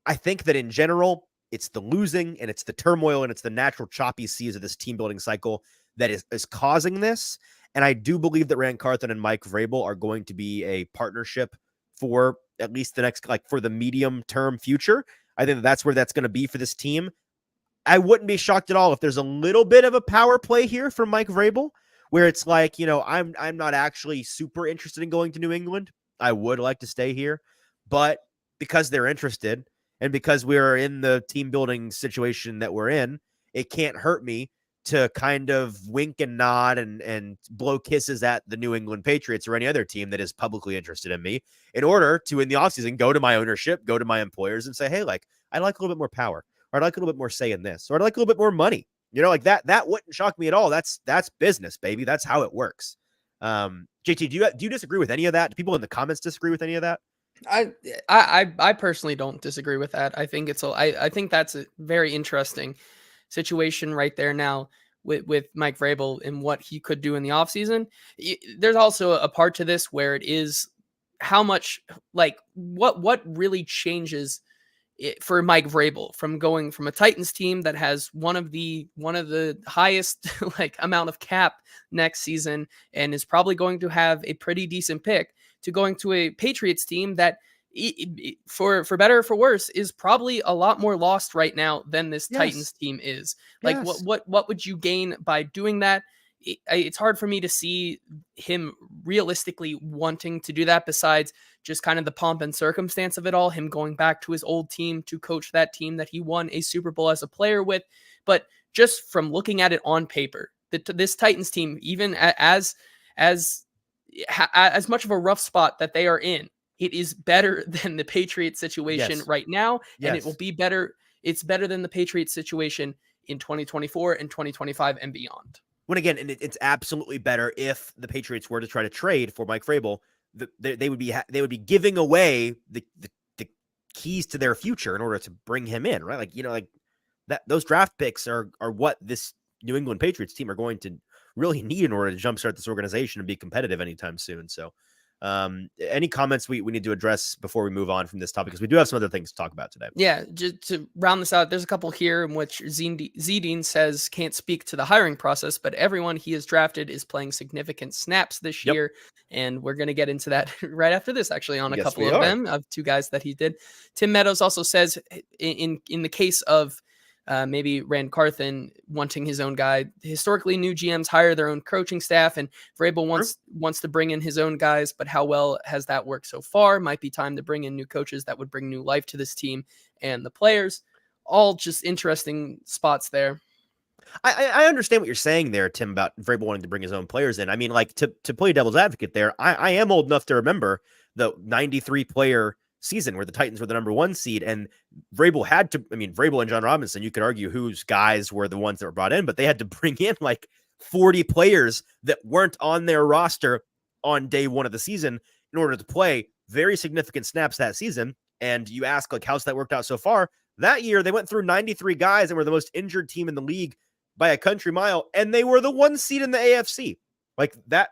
I think that in general, it's the losing and it's the turmoil and it's the natural choppy seas of this team building cycle that is causing this. And I do believe that Rand Carthen and Mike Vrabel are going to be a partnership for at least the next, like, for the medium term future. I think that's where that's going to be for this team. I wouldn't be shocked at all if there's a little bit of a power play here from Mike Vrabel, where it's like, I'm not actually super interested in going to New England. I would like to stay here, but because they're interested and because we're in the team building situation that we're in, it can't hurt me to kind of wink and nod and blow kisses at the New England Patriots or any other team that is publicly interested in me, in order to, in the offseason, go to my ownership, go to my employers and say, hey, like, I'd like a little bit more power. Or I'd like a little bit more say in this, or I'd like a little bit more money. Like that wouldn't shock me at all. That's business, baby. That's how it works. JT, do you disagree with any of that? Do people in the comments disagree with any of that? I personally don't disagree with that. I think I think that's a very interesting situation right there now with Mike Vrabel and what he could do in the offseason. There's also a part to this where it is how much, like, what really changes for Mike Vrabel from going from a Titans team that has one of the highest like amount of cap next season and is probably going to have a pretty decent pick to going to a Patriots team that for better or for worse is probably a lot more lost right now than this Titans Yes. team is. Like Yes. what would you gain by doing that? It's hard for me to see him realistically wanting to do that besides just kind of the pomp and circumstance of it all, him going back to his old team to coach that team that he won a Super Bowl as a player with. But just from looking at it on paper, this Titans team, even as much of a rough spot that they are in, it is better than the Patriots situation Yes. right now, and it will Yes. be better. It's better than the Patriots situation in 2024 and 2025 and beyond. When again, and it's absolutely better if the Patriots were to try to trade for Mike Vrabel. They would be giving away the keys to their future in order to bring him in, right? Like, like that those draft picks are what this New England Patriots team are going to really need in order to jumpstart this organization and be competitive anytime soon. So, any comments we need to address before we move on from this topic, because we do have some other things to talk about today. Yeah, just to round this out, there's a couple here in which Zedine says can't speak to the hiring process, but everyone he has drafted is playing significant snaps this year. And we're going to get into that right after this, actually, on a couple of them, of two guys that he did. Tim Meadows also says in the case of maybe Rand Carthen wanting his own guy. Historically, new GMs hire their own coaching staff, and Vrabel wants to bring in his own guys. But how well has that worked so far? Might be time to bring in new coaches that would bring new life to this team and the players. All just interesting spots there. I understand what you're saying there, Tim, about Vrabel wanting to bring his own players in. I mean, like to play devil's advocate there, I am old enough to remember the 93 player season where the Titans were the number 1 seed, and Vrabel had to, Vrabel and John Robinson, you could argue whose guys were the ones that were brought in, but they had to bring in like 40 players that weren't on their roster on day 1 of the season in order to play very significant snaps that season. And you ask, like, how's that worked out so far? That year, they went through 93 guys and were the most injured team in the league by a country mile, and they were the 1 seed in the AFC. Like that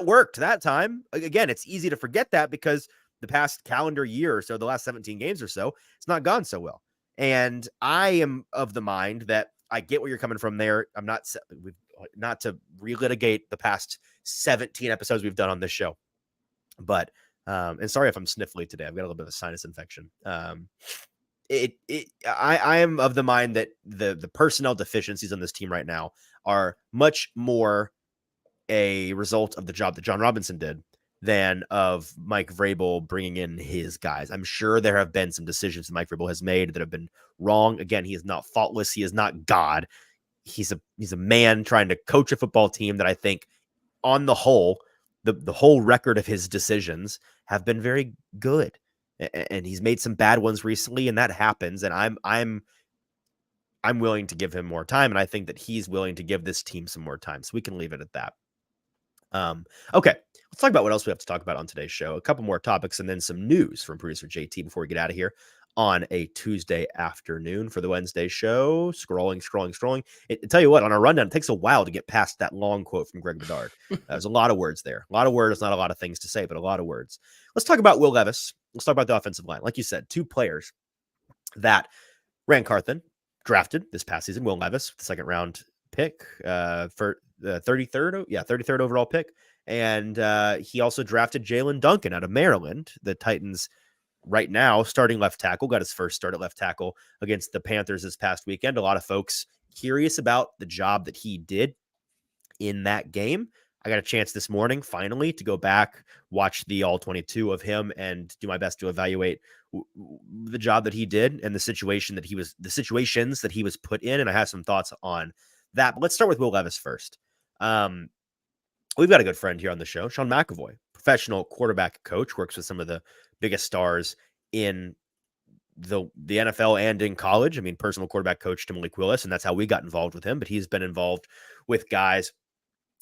worked that time. Again, it's easy to forget that because the past calendar year or so, the last 17 games or so, it's not gone so well. And I am of the mind that I get where you're coming from there. I'm not to relitigate the past 17 episodes we've done on this show, but and sorry if I'm sniffly today. I've got a little bit of a sinus infection. I am of the mind that the personnel deficiencies on this team right now are much more a result of the job that John Robinson did than of Mike Vrabel bringing in his guys. I'm sure there have been some decisions that Mike Vrabel has made that have been wrong. Again, he is not faultless. He is not God. He's a man trying to coach a football team that I think on the whole, the whole record of his decisions have been very good. And he's made some bad ones recently, and that happens. And I'm willing to give him more time, and I think that he's willing to give this team some more time. So we can leave it at that. Okay, let's talk about what else we have to talk about on today's show. A couple more topics, and then some news from producer JT before we get out of here on a Tuesday afternoon for the Wednesday show. Scrolling. I tell you what, on our rundown, it takes a while to get past that long quote from Greg Bedard. There's a lot of words there. A lot of words, not a lot of things to say, but a lot of words. Let's talk about Will Levis. Let's talk about the offensive line. Like you said, 2 players that Rand Carthen drafted this past season. Will Levis, the second round pick for the 33rd overall pick. And he also drafted Jalen Duncan out of Maryland. The Titans right now starting left tackle, got his first start at left tackle against the Panthers this past weekend. A lot of folks curious about the job that he did in that game. I got a chance this morning, finally, to go back, watch the all 22 of him and do my best to evaluate the job that he did and the situations that he was put in. And I have some thoughts on that. But let's start with Will Levis first. We've got a good friend here on the show, Sean McAvoy, professional quarterback coach, works with some of the biggest stars in the NFL and in college. I mean, personal quarterback coach to Malik Willis, and that's how we got involved with him. But he's been involved with guys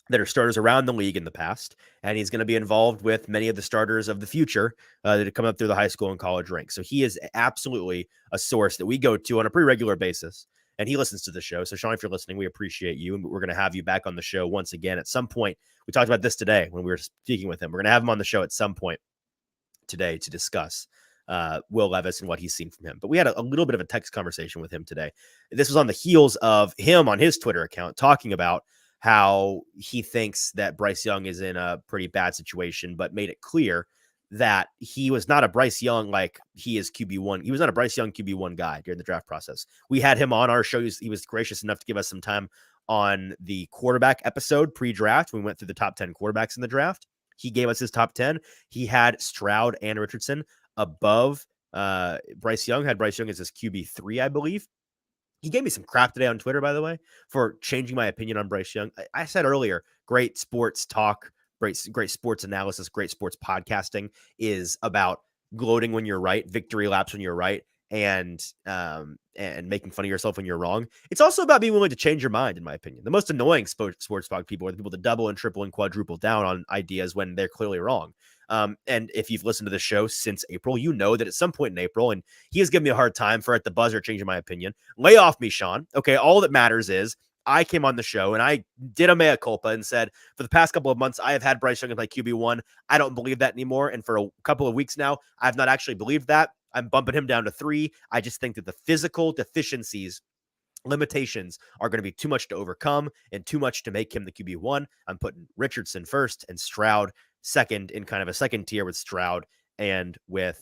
that are starters around the league in the past, and he's going to be involved with many of the starters of the future that have come up through the high school and college ranks. So he is absolutely a source that we go to on a pretty regular basis, and he listens to the show. So Sean, if you're listening, we appreciate you, and we're going to have you back on the show once again at some point. We talked about this today when we were speaking with him. We're going to have him on the show at some point today to discuss Will Levis and what he's seen from him. But we had a little bit of a text conversation with him today. This was on the heels of him on his Twitter account talking about how he thinks that Bryce Young is in a pretty bad situation, but made it clear that he was not a Bryce Young like he is QB1. He was not a Bryce Young QB1 guy during the draft process. We had him on our show. He was gracious enough to give us some time on the quarterback episode pre-draft. We went through the top 10 quarterbacks in the draft. He gave us his top 10. He had Stroud and Richardson above Bryce Young, had Bryce Young as his QB3, I believe. He gave me some crap today on Twitter, by the way, for changing my opinion on Bryce Young. I said earlier, great sports talk, great sports analysis, great sports podcasting is about gloating when you're right, victory laps when you're right, and making fun of yourself when you're wrong. It's also about being willing to change your mind, in my opinion. The most annoying sports talk people are the people that double and triple and quadruple down on ideas when they're clearly wrong. And if you've listened to the show since April, you know that at some point in April, and he has given me a hard time for at the buzzer changing my opinion. Lay off me, Sean. Okay, all that matters is I came on the show and I did a mea culpa and said, for the past couple of months, I have had Bryce Young as my QB1. I don't believe that anymore. And for a couple of weeks now, I've not actually believed that. I'm bumping him down to 3. I just think that the physical deficiencies, limitations are going to be too much to overcome and too much to make him the QB1. I'm putting Richardson first and Stroud second in kind of a second tier with Stroud and with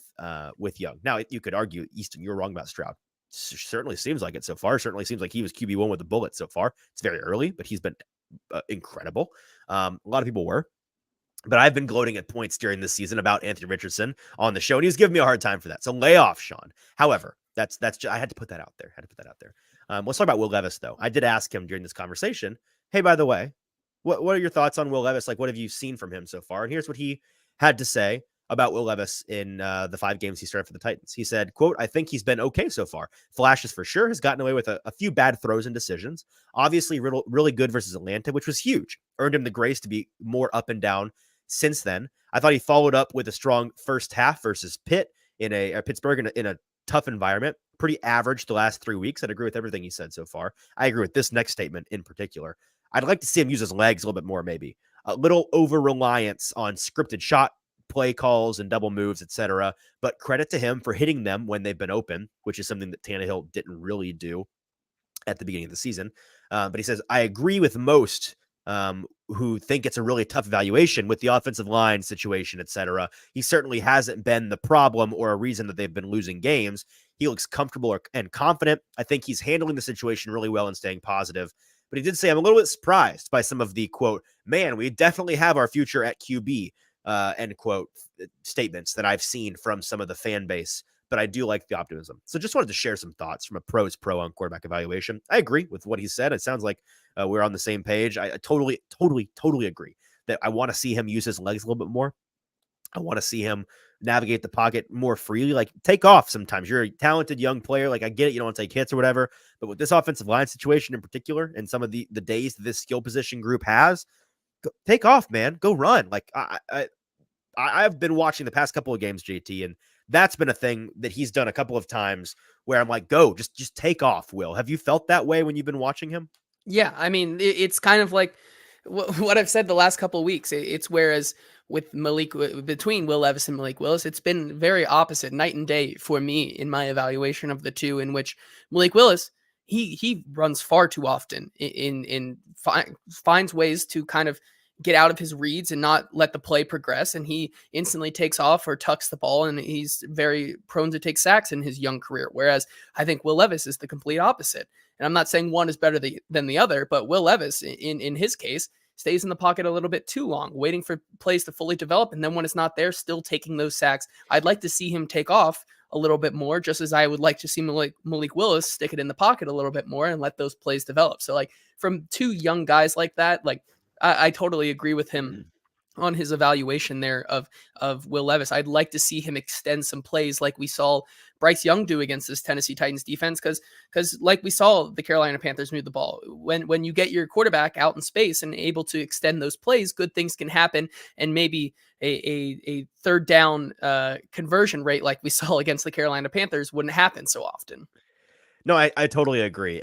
Young. Now, you could argue, Easton, you're wrong about Stroud. Certainly seems like it so far. Certainly seems like he was QB1 with a bullet so far. It's very early, but he's been incredible. A lot of people were. But I've been gloating at points during this season about Anthony Richardson on the show, and he's giving me a hard time for that. So lay off, Sean. However, that's just, I had to put that out there. Let's talk about Will Levis, though. I did ask him during this conversation, hey, by the way, what are your thoughts on Will Levis? Like, what have you seen from him so far? And here's what he had to say about Will Levis in the 5 games he started for the Titans. He said, quote, I think he's been okay so far. Flashes for sure, has gotten away with a few bad throws and decisions. Obviously, really good versus Atlanta, which was huge. Earned him the grace to be more up and down since then. I thought he followed up with a strong first half versus Pittsburgh in a tough environment. Pretty average the last 3 weeks. I'd agree with everything he said so far. I agree with this next statement in particular. I'd like to see him use his legs a little bit more, maybe. A little over-reliance on scripted shot play calls and double moves, etc. But credit to him for hitting them when they've been open, which is something that Tannehill didn't really do at the beginning of the season. But he says, I agree with most who think it's a really tough evaluation with the offensive line situation, etc. He certainly hasn't been the problem or a reason that they've been losing games. He looks comfortable and confident. I think he's handling the situation really well and staying positive. But he did say, I'm a little bit surprised by some of the, quote, man, we definitely have our future at QB, end quote, statements that I've seen from some of the fan base. But I do like the optimism. So just wanted to share some thoughts from a pro's pro on quarterback evaluation. I agree with what he said. It sounds like we're on the same page. I totally agree that I want to see him use his legs a little bit more. I want to see him navigate the pocket more freely. Like, take off sometimes. You're a talented young player. Like, I get it. You don't want to take hits or whatever. But with this offensive line situation in particular and some of the days that this skill position group has, take off, man. Go run. Like, I've been watching the past couple of games, JT, and that's been a thing that he's done a couple of times where I'm like, go, just take off, Will. Have you felt that way when you've been watching him? Yeah, I mean, it's kind of like what I've said the last couple of weeks. It's whereas with between Will Levis and Malik Willis, it's been very opposite, night and day for me in my evaluation of the two, in which Malik Willis, he runs far too often finds ways to kind of get out of his reads and not let the play progress. And he instantly takes off or tucks the ball, and he's very prone to take sacks in his young career. Whereas I think Will Levis is the complete opposite. And I'm not saying one is better than the other, but Will Levis, in his case, stays in the pocket a little bit too long, waiting for plays to fully develop. And then when it's not there, still taking those sacks. I'd like to see him take off a little bit more, just as I would like to see Malik Willis stick it in the pocket a little bit more and let those plays develop. So like from two young guys like that, like I totally agree with him on his evaluation there of Will Levis. I'd like to see him extend some plays like we saw Bryce Young do against this Tennessee Titans defense, because like we saw the Carolina Panthers move the ball. When you get your quarterback out in space and able to extend those plays, good things can happen, and maybe a third down conversion rate like we saw against the Carolina Panthers wouldn't happen so often. No, I totally agree.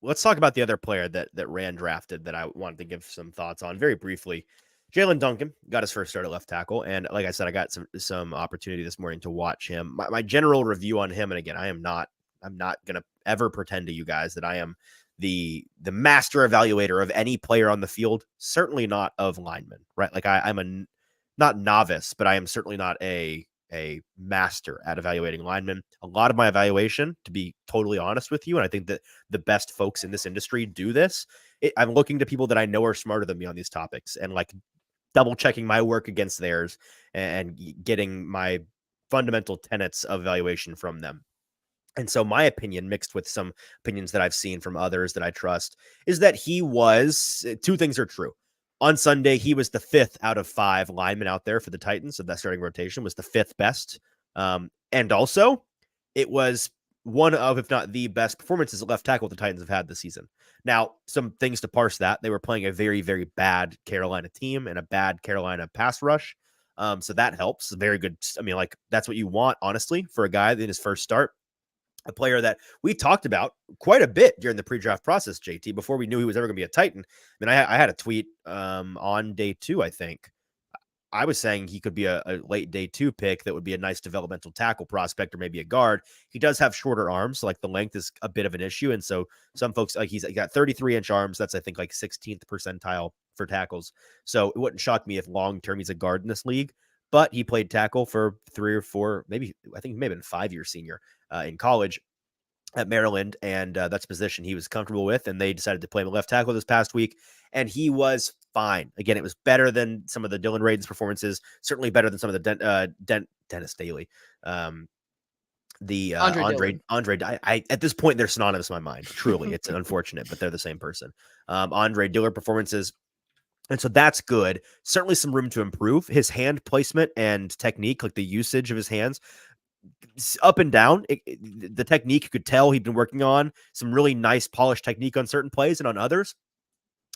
Let's talk about the other player that Rand drafted that I wanted to give some thoughts on very briefly. Jalen Duncan got his first start at left tackle, and like I said, I got some opportunity this morning to watch him. My general review on him, and again, I'm not gonna ever pretend to you guys that I am the master evaluator of any player on the field. Certainly not of linemen, right? Like I'm a not novice, but I am certainly not a master at evaluating linemen. A lot of my evaluation, to be totally honest with you, and I think that the best folks in this industry do this. I'm looking to people that I know are smarter than me on these topics, and like double checking my work against theirs and getting my fundamental tenets of evaluation from them. And so my opinion, mixed with some opinions that I've seen from others that I trust, is that he was, two things are true. On Sunday, he was the 5th out of 5 linemen out there for the Titans. So that starting rotation was the 5th best. And also, it was one of, if not the best performances at left tackle the Titans have had this season. Now, some things to parse that. They were playing a very, very bad Carolina team and a bad Carolina pass rush. So that helps. Very good. I mean, like, that's what you want, honestly, for a guy in his first start. A player that we talked about quite a bit during the pre-draft process, JT, before we knew he was ever going to be a Titan. I mean, I had a tweet on day 2, I think. I was saying he could be a late day 2 pick that would be a nice developmental tackle prospect or maybe a guard. He does have shorter arms, so like the length is a bit of an issue. And so some folks, like he got 33-inch arms. That's, I think, like 16th percentile for tackles. So it wouldn't shock me if long-term he's a guard in this league. But he played tackle for 3 or 4, maybe, I think maybe been 5-year senior in college at Maryland, and that's a position he was comfortable with, and they decided to play him at left tackle this past week, and he was fine. Again, it was better than some of the Dylan Radins performances, certainly better than some of the Dennis Daly. Andre, I at this point, they're synonymous in my mind. Truly, it's unfortunate, but they're the same person. Andre Dillard performances. And so that's good. Certainly some room to improve. His hand placement and technique, like the usage of his hands, up and down. The technique, you could tell he'd been working on some really nice polished technique on certain plays, and on others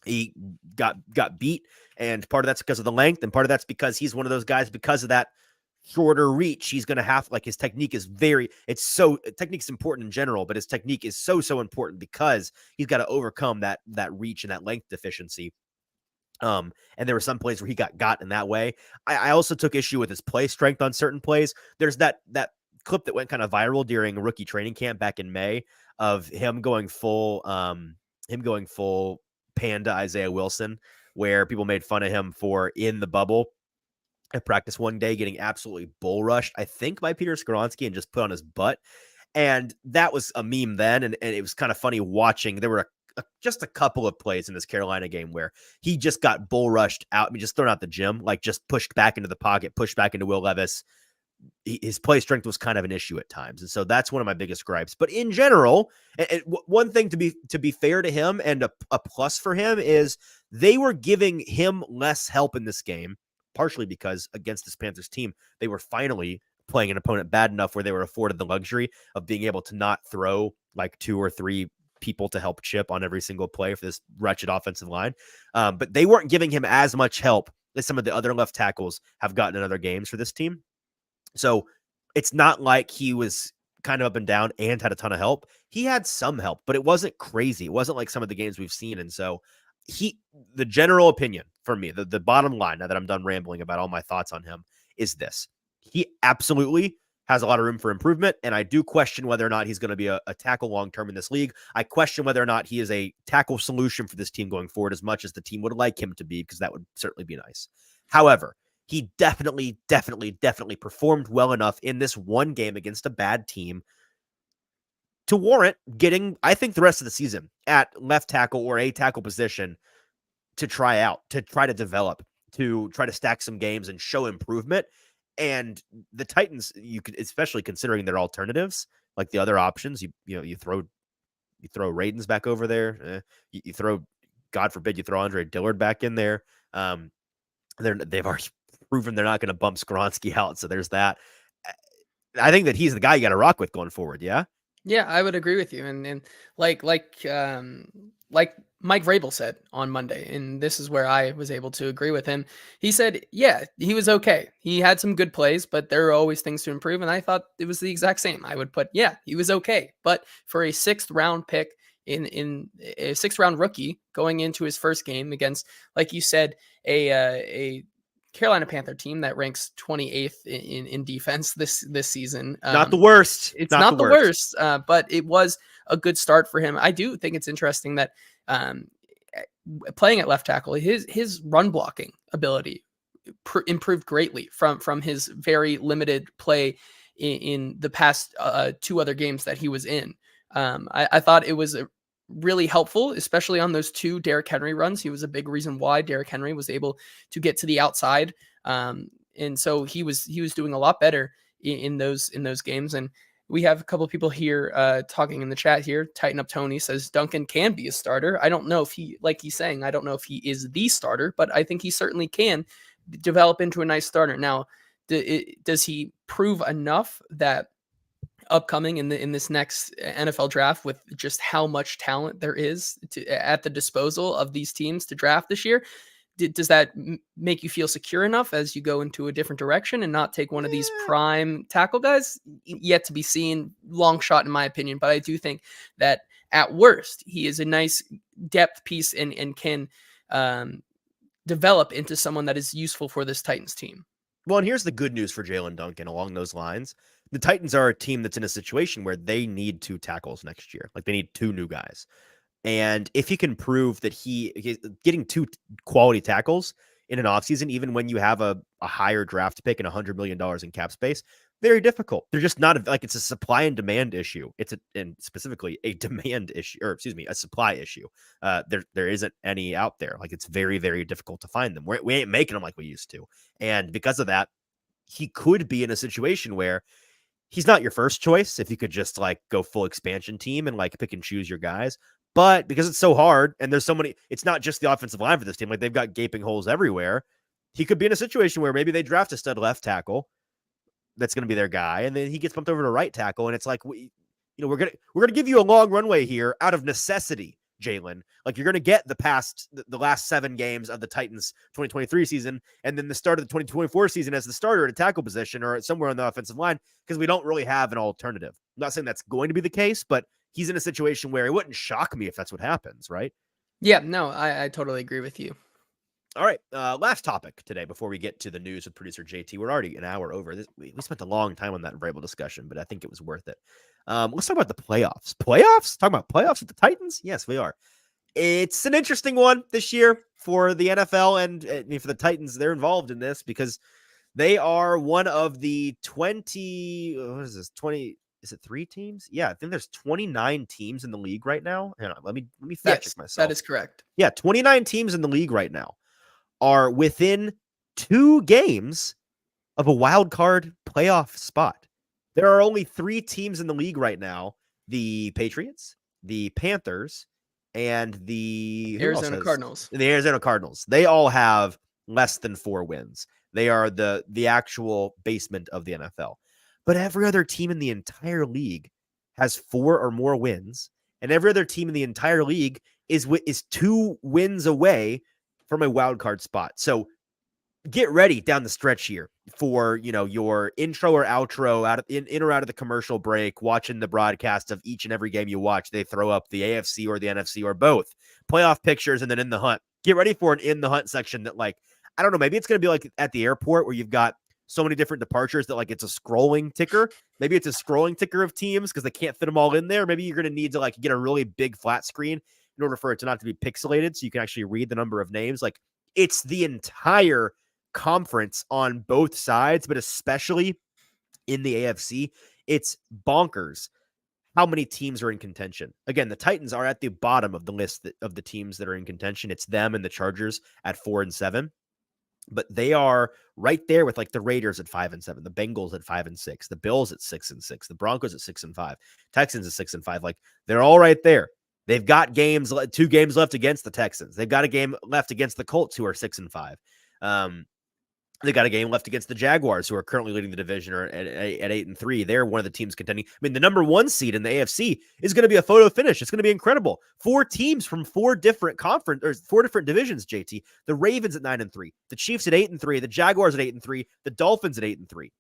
he got beat. And part of that's because of the length, and part of that's because he's one of those guys, because of that shorter reach, he's going to have, like, his technique is technique's important in general, but his technique is so important because he's got to overcome that reach and that length deficiency. And there were some plays where he got in that way. I also took issue with his play strength on certain plays. There's that clip that went kind of viral during rookie training camp back in May of him going full panda Isaiah Wilson, where people made fun of him for in the bubble at practice one day getting absolutely bull rushed, I think, by Peter Skoronski, and just put on his butt. And that was a meme then, and it was kind of funny watching. There were just a couple of plays in this Carolina game where he just got bull rushed out. I mean, just thrown out the gym, like just pushed back into the pocket, pushed back into Will Levis. His play strength was kind of an issue at times. And so that's one of my biggest gripes. But in general, and one thing to be fair to him and a plus for him is they were giving him less help in this game, partially because against this Panthers team, they were finally playing an opponent bad enough where they were afforded the luxury of being able to not throw like 2 or 3 people to help chip on every single play for this wretched offensive line. But they weren't giving him as much help as some of the other left tackles have gotten in other games for this team. So it's not like he was kind of up and down and had a ton of help. He had some help, but it wasn't crazy. It wasn't like some of the games we've seen. And so the general opinion for me, the bottom line, now that I'm done rambling about all my thoughts on him, is this: he absolutely has a lot of room for improvement, and I do question whether or not he's going to be a tackle long-term in this league. I question whether or not he is a tackle solution for this team going forward, as much as the team would like him to be, because that would certainly be nice. However, he definitely performed well enough in this one game against a bad team to warrant getting, I think, the rest of the season at left tackle or a tackle position to try out, to try to develop, to try to stack some games and show improvement. And the Titans, you could, especially considering their alternatives, like the other options, you throw Radins back over there. You throw, God forbid, you throw Andre Dillard back in there. They've already proven they're not going to bump Skoronski out, so there's that. I think that he's the guy you got to rock with going forward. Yeah. Yeah, I would agree with you. And like Mike Vrabel said on Monday, and this is where I was able to agree with him. He said, yeah, he was okay. He had some good plays, but there are always things to improve. And I thought it was the exact same. I would put, yeah, he was okay. But for a 6th round pick in a 6th-round rookie going into his first game against, like you said, a Carolina Panther team that ranks 28th in defense this season. Not the worst. It's not the worst, but it was a good start for him. I do think it's interesting that playing at left tackle, his run blocking ability improved greatly from his very limited play in the past 2 other games that he was in. I thought it was really helpful, especially on those 2 Derrick Henry runs. He was a big reason why Derrick Henry was able to get to the outside. And so he was doing a lot better in those games. And we have a couple of people here talking in the chat here. Tighten Up Tony says Duncan can be a starter. I don't know if he, like he's saying, I don't know if he is the starter, but I think he certainly can develop into a nice starter. Now, does he prove enough that upcoming in this next NFL draft, with just how much talent there is at the disposal of these teams to draft this year? Does that make you feel secure enough as you go into a different direction and not take one of these prime tackle guys? Yet to be seen, long shot in my opinion, but I do think that at worst he is a nice depth piece and can develop into someone that is useful for this Titans team. Well, and here's the good news for Jalen Duncan along those lines. The Titans are a team that's in a situation where they need 2 tackles next year. Like, they need 2 new guys. And if he can prove that he's getting 2 quality tackles in an offseason, even when you have a higher draft pick and $100 million in cap space, very difficult. They're just not like, it's a supply and demand issue. And specifically a demand issue, or excuse me, a supply issue. There isn't any out there. Like, it's very, very difficult to find them. We ain't making them like we used to. And because of that, he could be in a situation where he's not your first choice if you could just like go full expansion team and like pick and choose your guys. But because it's so hard and there's so many, it's not just the offensive line for this team. Like, they've got gaping holes everywhere. He could be in a situation where maybe they draft a stud left tackle that's going to be their guy, and then he gets bumped over to right tackle, and it's like, we're gonna give you a long runway here out of necessity, Jalen. Like, you're gonna get the last 7 games of the Titans 2023 season, and then the start of the 2024 season as the starter at a tackle position or somewhere on the offensive line, because we don't really have an alternative. I'm not saying that's going to be the case, but he's in a situation where it wouldn't shock me if that's what happens, right? Yeah, no, I totally agree with you. All right, last topic today before we get to the news with producer JT. We're already an hour over. We spent a long time on that Vrabel discussion, but I think it was worth it. Let's talk about the playoffs. Talking about playoffs with the Titans? Yes, we are. It's an interesting one this year for the NFL and for the Titans. They're involved in this because they are one of the 20. What is this? 20? Is it 3 teams? Yeah, I think there's 29 teams in the league right now. Hang on, let me fact check myself. That is correct. Yeah, 29 teams in the league right now are within 2 games of a wild card playoff spot. There are only 3 teams in the league right now: the Patriots, the Panthers, and the Arizona Cardinals. The Arizona Cardinals. They all have less than 4 wins. They are the actual basement of the NFL. But every other team in the entire league has 4 or more wins, and every other team in the entire league is 2 wins away from a wild card spot. So get ready down the stretch here for, your intro or outro in or out of the commercial break, watching the broadcast of each and every game you watch. They throw up the AFC or the NFC or both playoff pictures, and then in the hunt. Get ready for an in the hunt section that, like, I don't know, maybe it's going to be like at the airport where you've got so many different departures that like it's a scrolling ticker. Maybe it's a scrolling ticker of teams because they can't fit them all in there. Maybe you're going to need to like get a really big flat screen in order for it to not to be pixelated so you can actually read the number of names. Like, it's the entire conference on both sides, but especially in the AFC, it's bonkers how many teams are in contention. Again, the Titans are at the bottom of the list of the teams that are in contention. It's them and the Chargers at 4 and 7. But they are right there with like the Raiders at 5 and 7, the Bengals at 5 and 6, the Bills at 6 and 6, the Broncos at 6 and 5, Texans at 6 and 5. Like, they're all right there. They've got 2 games left against the Texans. They've got a game left against the Colts, who are 6 and 5. They got a game left against the Jaguars, who are currently leading the division, or at 8 and 3. They're one of the teams contending. I mean, the number 1 seed in the AFC is going to be a photo finish. It's going to be incredible. 4 teams from 4 different 4 different divisions. JT, the Ravens at 9 and 3, the Chiefs at 8 and 3, the Jaguars at 8 and 3, the Dolphins at 8 and 3.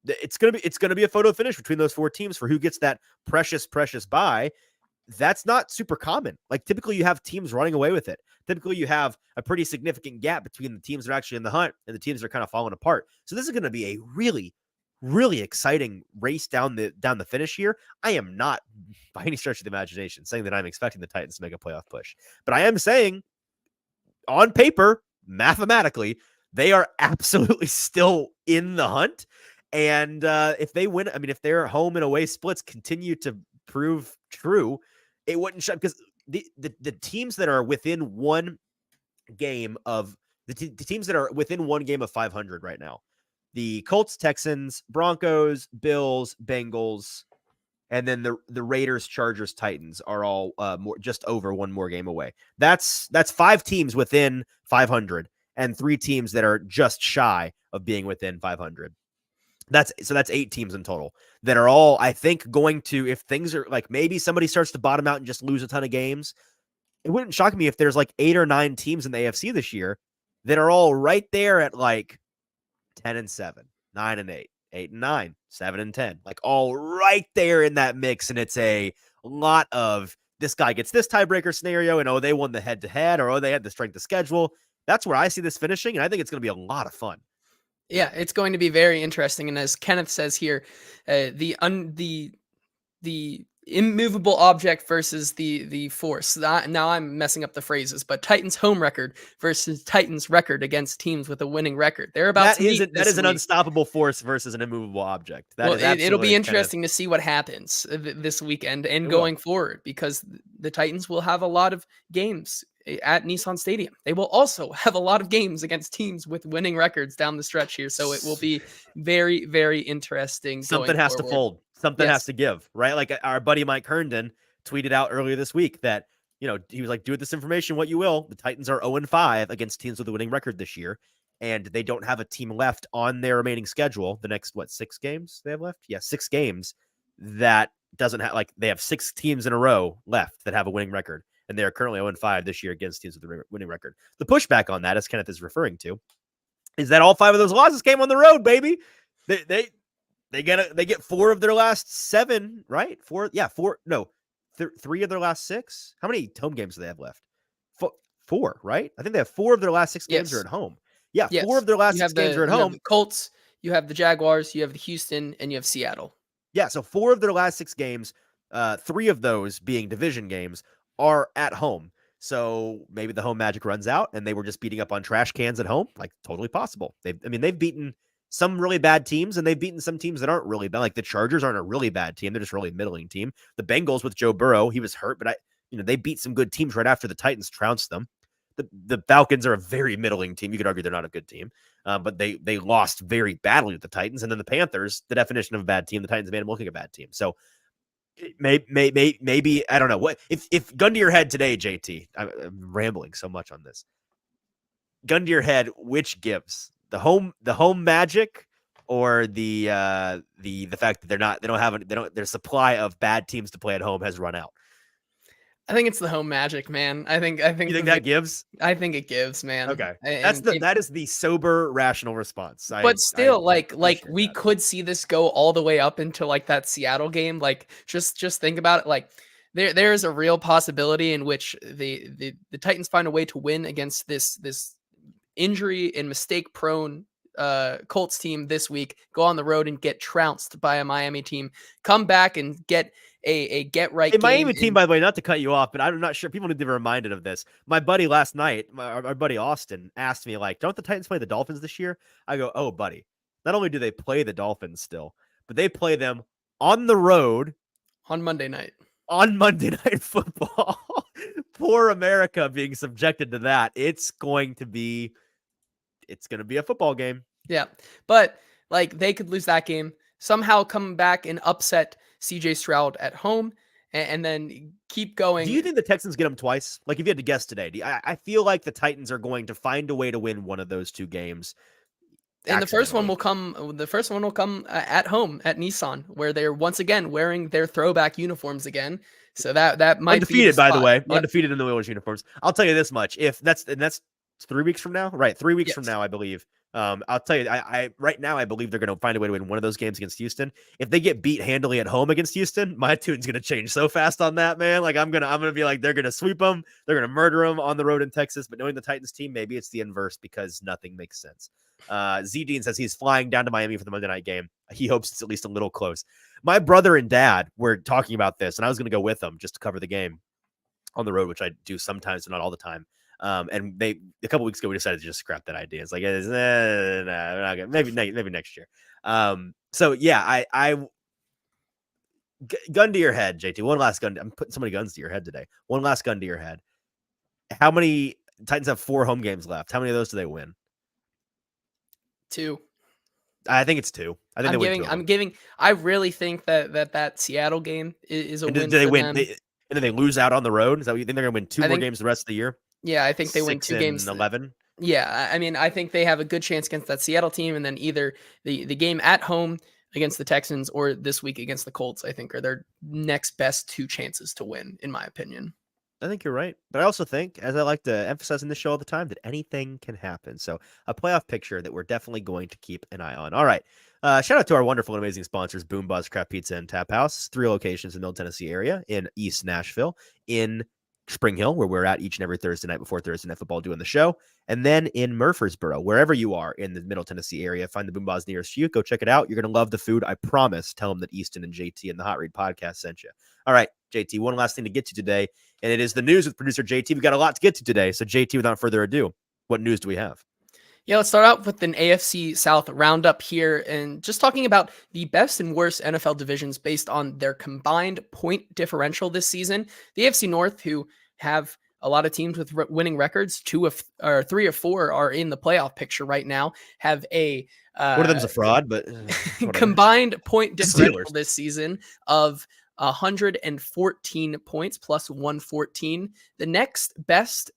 It's going to be a photo finish between those 4 teams for who gets that precious bye. that's not super common. Like typically you have teams running away with it. Typically you have a pretty significant gap between the teams that are actually in the hunt and the teams that are kind of falling apart. So this is going to be a really, really exciting race down the finish here. I am not by any stretch of the imagination saying that I'm expecting the Titans to make a playoff push, but I am saying on paper, mathematically, they are absolutely still in the hunt. And if they win, I mean, if their home and away splits continue to prove true, it wouldn't shock because the teams that are within one game of the teams that are within one game of 500 right now, the Colts, Texans, Broncos, Bills, Bengals, and then the Raiders, Chargers, Titans are all just over one more game away. That's 5 teams within 500 and 3 teams that are just shy of being within 500. That's 8 teams in total that are all, I think, going to, if things are like maybe somebody starts to bottom out and just lose a ton of games, it wouldn't shock me if there's like 8 or 9 teams in the AFC this year that are all right there at like 10-7, 9-8, 8-9, 7-10, like all right there in that mix. And it's a lot of this guy gets this tiebreaker scenario and, oh, they won the head to head, or, oh, they had the strength of schedule. That's where I see this finishing. And I think it's going to be a lot of fun. Yeah, it's going to be very interesting. And as Kenneth says here, the immovable object versus the force. Now I'm messing up the phrases, but Titans home record versus Titans record against teams with a winning record. They're about to meet that is an unstoppable force versus an immovable object. It'll be interesting to see what happens this weekend and going forward, because the Titans will have a lot of games at Nissan Stadium. They will also have a lot of games against teams with winning records down the stretch here. So it will be very, very interesting. Something has to fold. Something has to give, right? Like our buddy Mike Herndon tweeted out earlier this week that, he was like, do with this information what you will. The Titans are 0-5 against teams with a winning record this year, and they don't have a team left on their remaining schedule. The next, 6 games they have left? Yeah, 6 games that doesn't have, like, they have 6 teams in a row left that have a winning record, and they are currently 0-5 this year against teams with a winning record. The pushback on that, as Kenneth is referring to, is that all 5 of those losses came on the road, baby. They get 4 of their last 7, right? 4, 3 of their last 6. How many home games do they have left? 4, right? I think they have 4 of their last 6 games are at home. Yeah, yes. 4 of their last 6 games are at home. You have the Colts, you have the Jaguars, you have the Houston, and you have Seattle. Yeah, so 4 of their last 6 games, 3 of those being division games, are at home. So maybe the home magic runs out and they were just beating up on trash cans at home. Like, totally possible. They've beaten some really bad teams, and they've beaten some teams that aren't really bad. Like the Chargers aren't a really bad team. They're just a really middling team. The Bengals with Joe Burrow, he was hurt, but they beat some good teams right after the Titans trounced them. The Falcons are a very middling team. You could argue they're not a good team, but they lost very badly with the Titans. And then the Panthers, the definition of a bad team, the Titans made them look like a bad team. So maybe I don't know what if gun to your head today, JT. I'm rambling so much on this. Gun to your head, which gives the home magic or the fact that their supply of bad teams to play at home has run out? I think it's the home magic, man. I think you think that gives? I think it gives, man. Okay, that is the sober, rational response. But still, we could see this go all the way up into like that Seattle game. Like, just think about it. Like, there is a real possibility in which the Titans find a way to win against this injury and mistake prone Colts team this week. Go on the road and get trounced by a Miami team. Come back and get a get right. Miami team, by the way, not to cut you off, but I'm not sure people need to be reminded of this. My buddy last night, our buddy Austin, asked me, like, don't the Titans play the Dolphins this year? I go, oh, buddy, not only do they play the Dolphins still, but they play them on the road on Monday night. On Monday Night Football. Poor America being subjected to that. It's going to be a football game. Yeah, but like they could lose that game, somehow come back and upset CJ Stroud at home, and then keep going. Do you think the Texans get them twice? Like, if you had to guess today, I feel like the Titans are going to find a way to win one of those 2 games. And the first one will come at home at Nissan, where they're once again wearing their throwback uniforms again. So that might undefeated, be by the way, undefeated in the Oilers uniforms. I'll tell you this much: if that's 3 weeks from now, right? 3 weeks from now, I believe I'll tell you, I right now I believe they're going to find a way to win one of those games against Houston. If they get beat handily at home against Houston, my tune's going to change so fast on that, man. Like I'm gonna be like they're going to sweep them, they're going to murder them on the road in Texas. But knowing the Titans team, maybe it's the inverse because nothing makes sense. Z Dean says he's flying down to Miami for the Monday night game. He hopes it's at least a little close. My brother and dad were talking about this, and I was going to go with them just to cover the game on the road, which I do sometimes, but not all the time. And they a couple weeks ago we decided to just scrap that idea. It's like nah, maybe next year. So yeah, gun to your head, JT. One last gun. I'm putting so many guns to your head today. One last gun to your head. How many Titans have 4 home games left? How many of those do they win? 2. I think it's 2. I think I'm giving. I really think that Seattle game is a win. Do they for win? them. And then they lose out on the road. Is that what you think they're going to win 2 more games the rest of the year? Yeah, I think they win 2 games. 11. Yeah, I mean, I think they have a good chance against that Seattle team, and then either the game at home against the Texans or this week against the Colts, I think, are their next best 2 chances to win, in my opinion. I think you're right. But I also think, as I like to emphasize in this show all the time, that anything can happen. So a playoff picture that we're definitely going to keep an eye on. All right. Shout out to our wonderful and amazing sponsors, Boom Buzz Craft Pizza and Tap House. 3 locations in the Middle Tennessee area, in East Nashville, in Spring Hill, where we're at each and every Thursday night before Thursday Night Football doing the show. And then in Murfreesboro, wherever you are in the Middle Tennessee area, find the Boom Buzz nearest you. Go check it out. You're going to love the food. I promise. Tell them that Easton and JT and the Hot Read podcast sent you. All right, JT, one last thing to get to today, and it is the news with producer JT. We got a lot to get to today. So JT, without further ado, what news do we have? Yeah, let's start out with an AFC South roundup here and just talking about the best and worst NFL divisions based on their combined point differential this season. The AFC North, who have a lot of teams with winning records, 3 or 4 are in the playoff picture right now, have a one of them's a fraud, but combined point differential this season of 114 points plus 114. The next best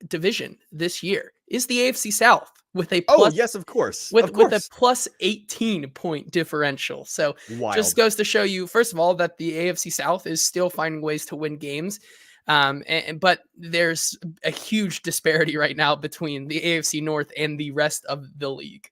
division this year is the AFC South with a plus, yes, of course, with a plus 18 point differential. So just goes to show you, first of all, that the AFC South is still finding ways to win games. But there's a huge disparity right now between the AFC North and the rest of the league.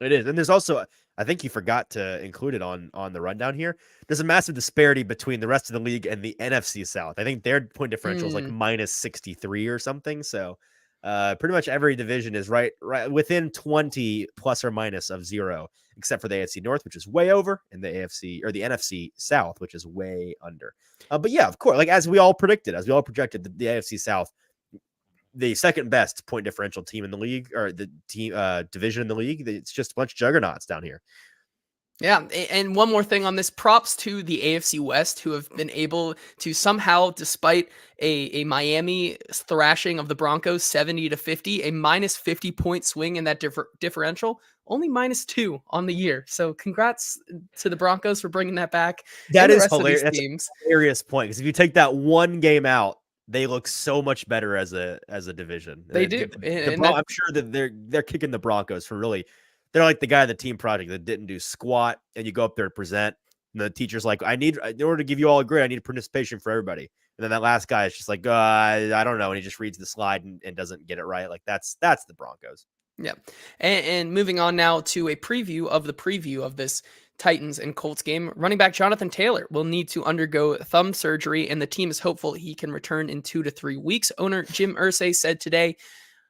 It is. And there's also, I think you forgot to include it on the rundown here. There's a massive disparity between the rest of the league and the NFC South. I think their point differential is like minus 63 or something. So pretty much every division is right within 20 plus or minus of 0, except for the AFC North, which is way over, and the NFC South, which is way under. But yeah, of course, like as we all projected, the AFC South, the second best point differential team in the league, or the team division in the league. It's just a bunch of juggernauts down here. Yeah, and one more thing on this, props to the AFC West, who have been able to somehow, despite a Miami thrashing of the Broncos 70-50, a minus 50 point swing in that differential, only -2 on the year. So congrats to the Broncos for bringing that back. That is hilarious. That's a hilarious point, because if you take that one game out, they look so much better as a division. They do. I'm sure that they're kicking the Broncos for really. They're like the guy in the team project that didn't do squat, and you go up there to present, and the teacher's like, in order to give you all a grade, I need participation for everybody. And then that last guy is just like, I don't know, and he just reads the slide and doesn't get it right. Like that's the Broncos. Yeah. And moving on now to a preview of this Titans and Colts game. Running back Jonathan Taylor will need to undergo thumb surgery, and the team is hopeful he can return in 2 to 3 weeks. Owner Jim Irsay said today.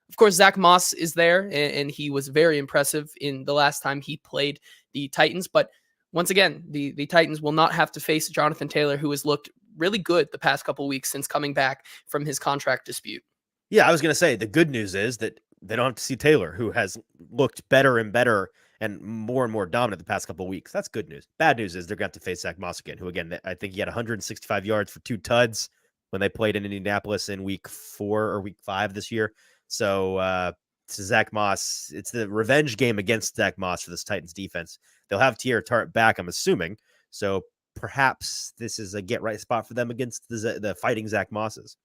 Of course, Zach Moss is there, and he was very impressive in the last time he played the Titans. But once again, the Titans will not have to face Jonathan Taylor, who has looked really good the past couple of weeks since coming back from his contract dispute. Yeah, I was going to say, the good news is that they don't have to see Taylor, who has looked better and better and more dominant the past couple of weeks. That's good news. Bad news is they're going to have to face Zach Moss again, who, again, I think he had 165 yards for 2 tuds when they played in Indianapolis in week 4 or week 5 this year. So Zach Moss, it's the revenge game against Zach Moss for this Titans defense. They'll have Tierra Tart back, I'm assuming. So perhaps this is a get-right spot for them against the fighting Zach Mosses.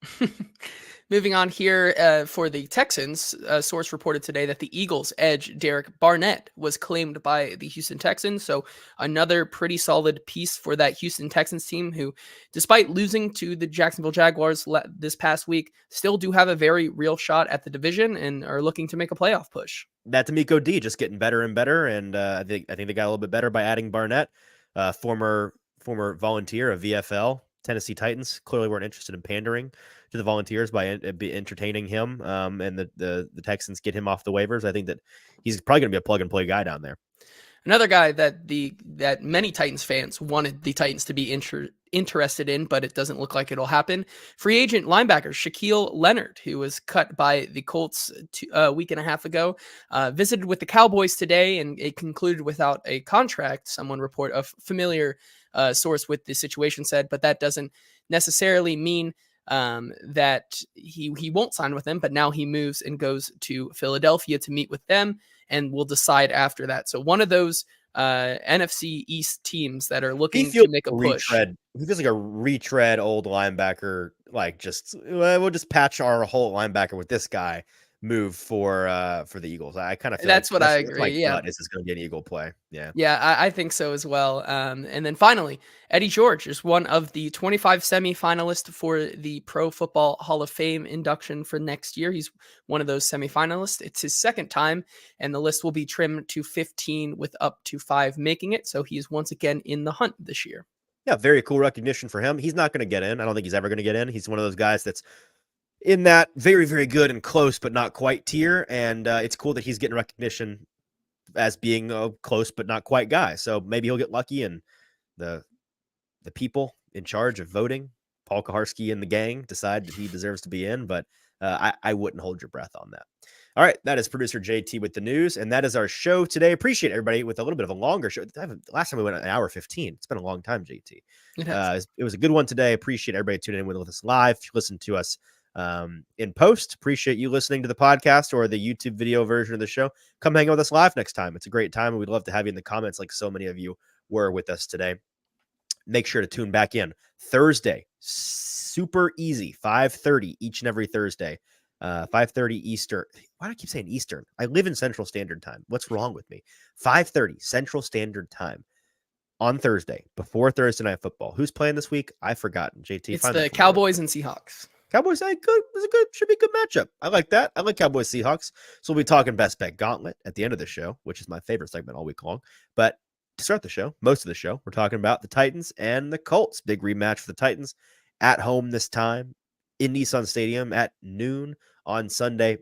Moving on here for the Texans, a source reported today that the Eagles' edge, Derek Barnett, was claimed by the Houston Texans. So another pretty solid piece for that Houston Texans team who, despite losing to the Jacksonville Jaguars this past week, still do have a very real shot at the division and are looking to make a playoff push. That D'Amico D just getting better and better, and I think they got a little bit better by adding Barnett, former volunteer of VFL. Tennessee Titans clearly weren't interested in pandering to the Volunteers by entertaining him, and the Texans get him off the waivers. I think that he's probably going to be a plug and play guy down there. Another guy that many Titans fans wanted the Titans to be interested in, but it doesn't look like it'll happen. Free agent linebacker Shaquille Leonard, who was cut by the Colts a week and a half ago, visited with the Cowboys today, and it concluded without a contract. A familiar source with the situation said, but that doesn't necessarily mean that he won't sign with them. But now he moves and goes to Philadelphia to meet with them, and we'll decide after that. So one of those NFC East teams that are looking to make a push. He feels like a retread old linebacker, like we'll just patch our whole linebacker with this guy move for the Eagles. I kind of feel that's what I agree. Yeah, this is going to be an Eagle play. Yeah, I think so as well. And then finally, Eddie George is one of the 25 semifinalists for the Pro Football Hall of Fame induction for next year. He's one of those semifinalists. It's his second time, and the list will be trimmed to 15 with up to 5 making it. So he's once again in the hunt this year. Yeah, very cool recognition for him. He's not going to get in. I don't think he's ever going to get in. He's one of those guys that's in that very, very good and close, but not quite tier. And it's cool that he's getting recognition as being a close, but not quite guy. So maybe he'll get lucky, and the people in charge of voting, Paul Kaharski and the gang, decide that he deserves to be in. But I wouldn't hold your breath on that. All right, that is producer JT with the news, and that is our show today. Appreciate everybody with a little bit of a longer show. Last time we went an hour 15. It's been a long time, JT. It was a good one today. Appreciate everybody tuning in with us live. If you listen to us in post, appreciate you listening to the podcast or the YouTube video version of the show. Come hang out with us live next time. It's a great time, and we'd love to have you in the comments like so many of you were with us today. Make sure to tune back in Thursday. Super easy, 5:30 each and every Thursday. 5:30 Eastern. Why do I keep saying Eastern? I live in Central Standard Time. What's wrong with me? 5:30 Central Standard Time on Thursday before Thursday Night Football. Who's playing this week? I've forgotten. JT, it's the Cowboys and Seahawks. Cowboys, should be a good matchup. I like that. I like Cowboys Seahawks. So we'll be talking Best Bet Gauntlet at the end of the show, which is my favorite segment all week long. But to start the show, most of the show, we're talking about the Titans and the Colts. Big rematch for the Titans at home this time in Nissan Stadium at noon on Sunday.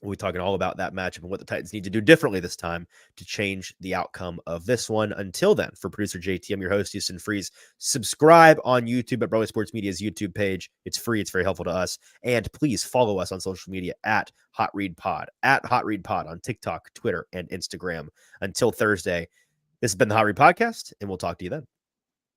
We'll be talking all about that matchup and what the Titans need to do differently this time to change the outcome of this one. Until then, for producer JT, I'm your host, Easton Freeze. Subscribe on YouTube at Broadway Sports Media's YouTube page. It's free. It's very helpful to us. And please follow us on social media at Hot Read Pod on TikTok, Twitter, and Instagram. Until Thursday, this has been the Hot Read Podcast, and we'll talk to you then.